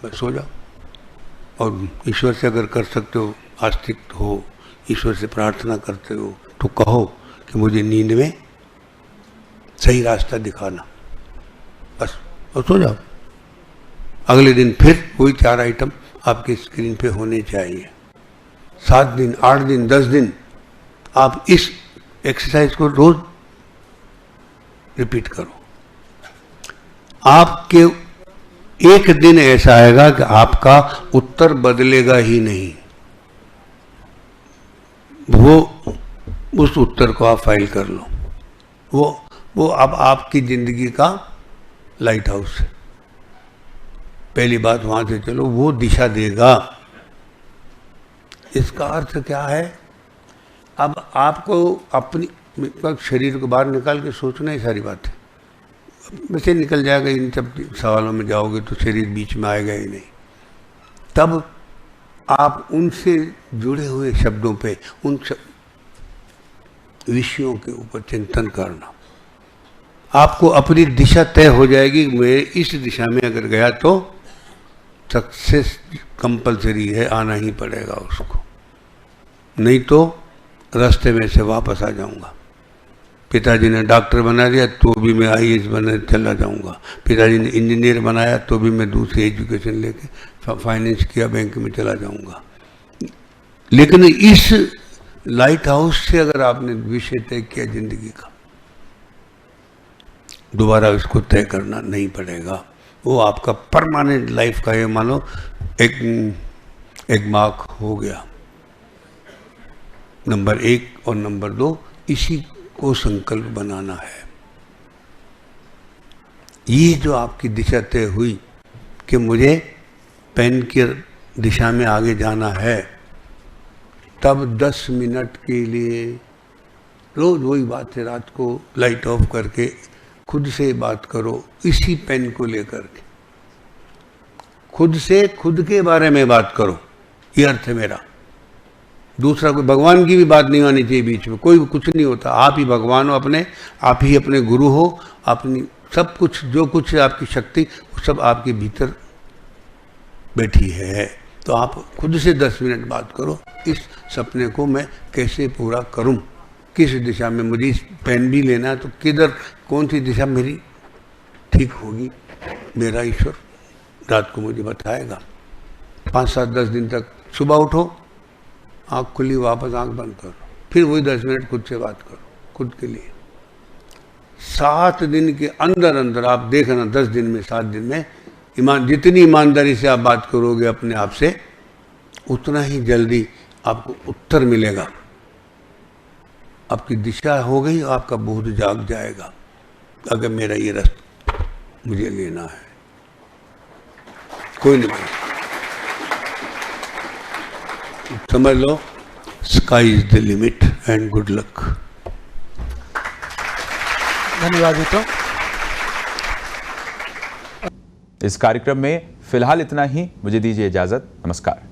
बस सो जाओ। और ईश्वर से अगर कर सकते हो, आस्तिक हो, ईश्वर से प्रार्थना करते हो, तो कहो कि मुझे नींद में सही रास्ता दिखाना। बस और सो जाओ। अगले दिन फिर वही 4 आइटम आपके स्क्रीन पे होने चाहिए। 7 दिन, 8 दिन, 10 दिन आप इस एक्सरसाइज को रोज रिपीट करो। आपके एक दिन ऐसा आएगा कि आपका उत्तर बदलेगा ही नहीं। वो उस उत्तर को आप फाइल कर लो। वो अब आपकी जिंदगी का लाइट हाउस है। पहली बात वहां से चलो, वो दिशा देगा। इसका अर्थ क्या है? अब आपको अपनी शरीर को बाहर निकाल के सोचना ही सारी बात है। वैसे निकल जाएगा, इन सब सवालों में जाओगे तो शरीर बीच में आएगा ही नहीं। तब आप उनसे जुड़े हुए शब्दों पे, उन विषयों के ऊपर चिंतन करना। आपको अपनी दिशा तय हो जाएगी। मैं इस दिशा में अगर गया तो सक्सेस कंपलसरी है, आना ही पड़ेगा उसको, नहीं तो रास्ते में से वापस आ जाऊंगा। पिताजी ने डॉक्टर बना दिया तो भी मैं IAS बने चला जाऊंगा, पिताजी ने इंजीनियर बनाया तो भी मैं दूसरी एजुकेशन लेके फाइनेंस किया बैंक में चला जाऊंगा। लेकिन इस लाइट हाउस से अगर आपने विषय तय किया जिंदगी का, दोबारा इसको तय करना नहीं पड़ेगा। वो आपका परमानेंट लाइफ का ये मानो एक मार्क हो गया। नंबर 1 और नंबर 2 इसी को संकल्प बनाना है। ये जो आपकी दिशा तय हुई कि मुझे पेन की दिशा में आगे जाना है, तब 10 मिनट के लिए रोज वही बात है, रात को लाइट ऑफ करके खुद से बात करो, इसी पेन को लेकर के खुद से खुद के बारे में बात करो। ये अर्थ है मेरा। दूसरा कोई भगवान की भी बात नहीं आनी चाहिए बीच में, कोई कुछ नहीं होता। आप ही भगवान हो अपने, आप ही अपने गुरु हो, अपनी सब कुछ जो कुछ है आपकी शक्ति वो सब आपके भीतर बैठी है। तो आप खुद से 10 मिनट बात करो, इस सपने को मैं कैसे पूरा करूं, किस दिशा में मुझे इस पेन भी लेना है, तो किधर कौन सी दिशा मेरी ठीक होगी, मेरा ईश्वर रात को मुझे बताएगा। 5, 7, 10 दिन तक सुबह उठो, आँख खुली, वापस आँख बंद करो, फिर वही 10 मिनट खुद से बात करो, खुद के लिए। 7 दिन के अंदर अंदर आप देखना, 10 दिन में 7 दिन में जितनी ईमानदारी से आप बात करोगे अपने आप से, उतना ही जल्दी आपको उत्तर मिलेगा। आपकी दिशा हो गई, आपका बोध जाग जाएगा। अगर मेरा ये रास्ता मुझे लेना है, कोई नहीं बोले, समझ लो sky is the limit and good luck. धन्यवाद मित्रों। इस कार्यक्रम में फिलहाल इतना ही। मुझे दीजिए इजाजत। नमस्कार।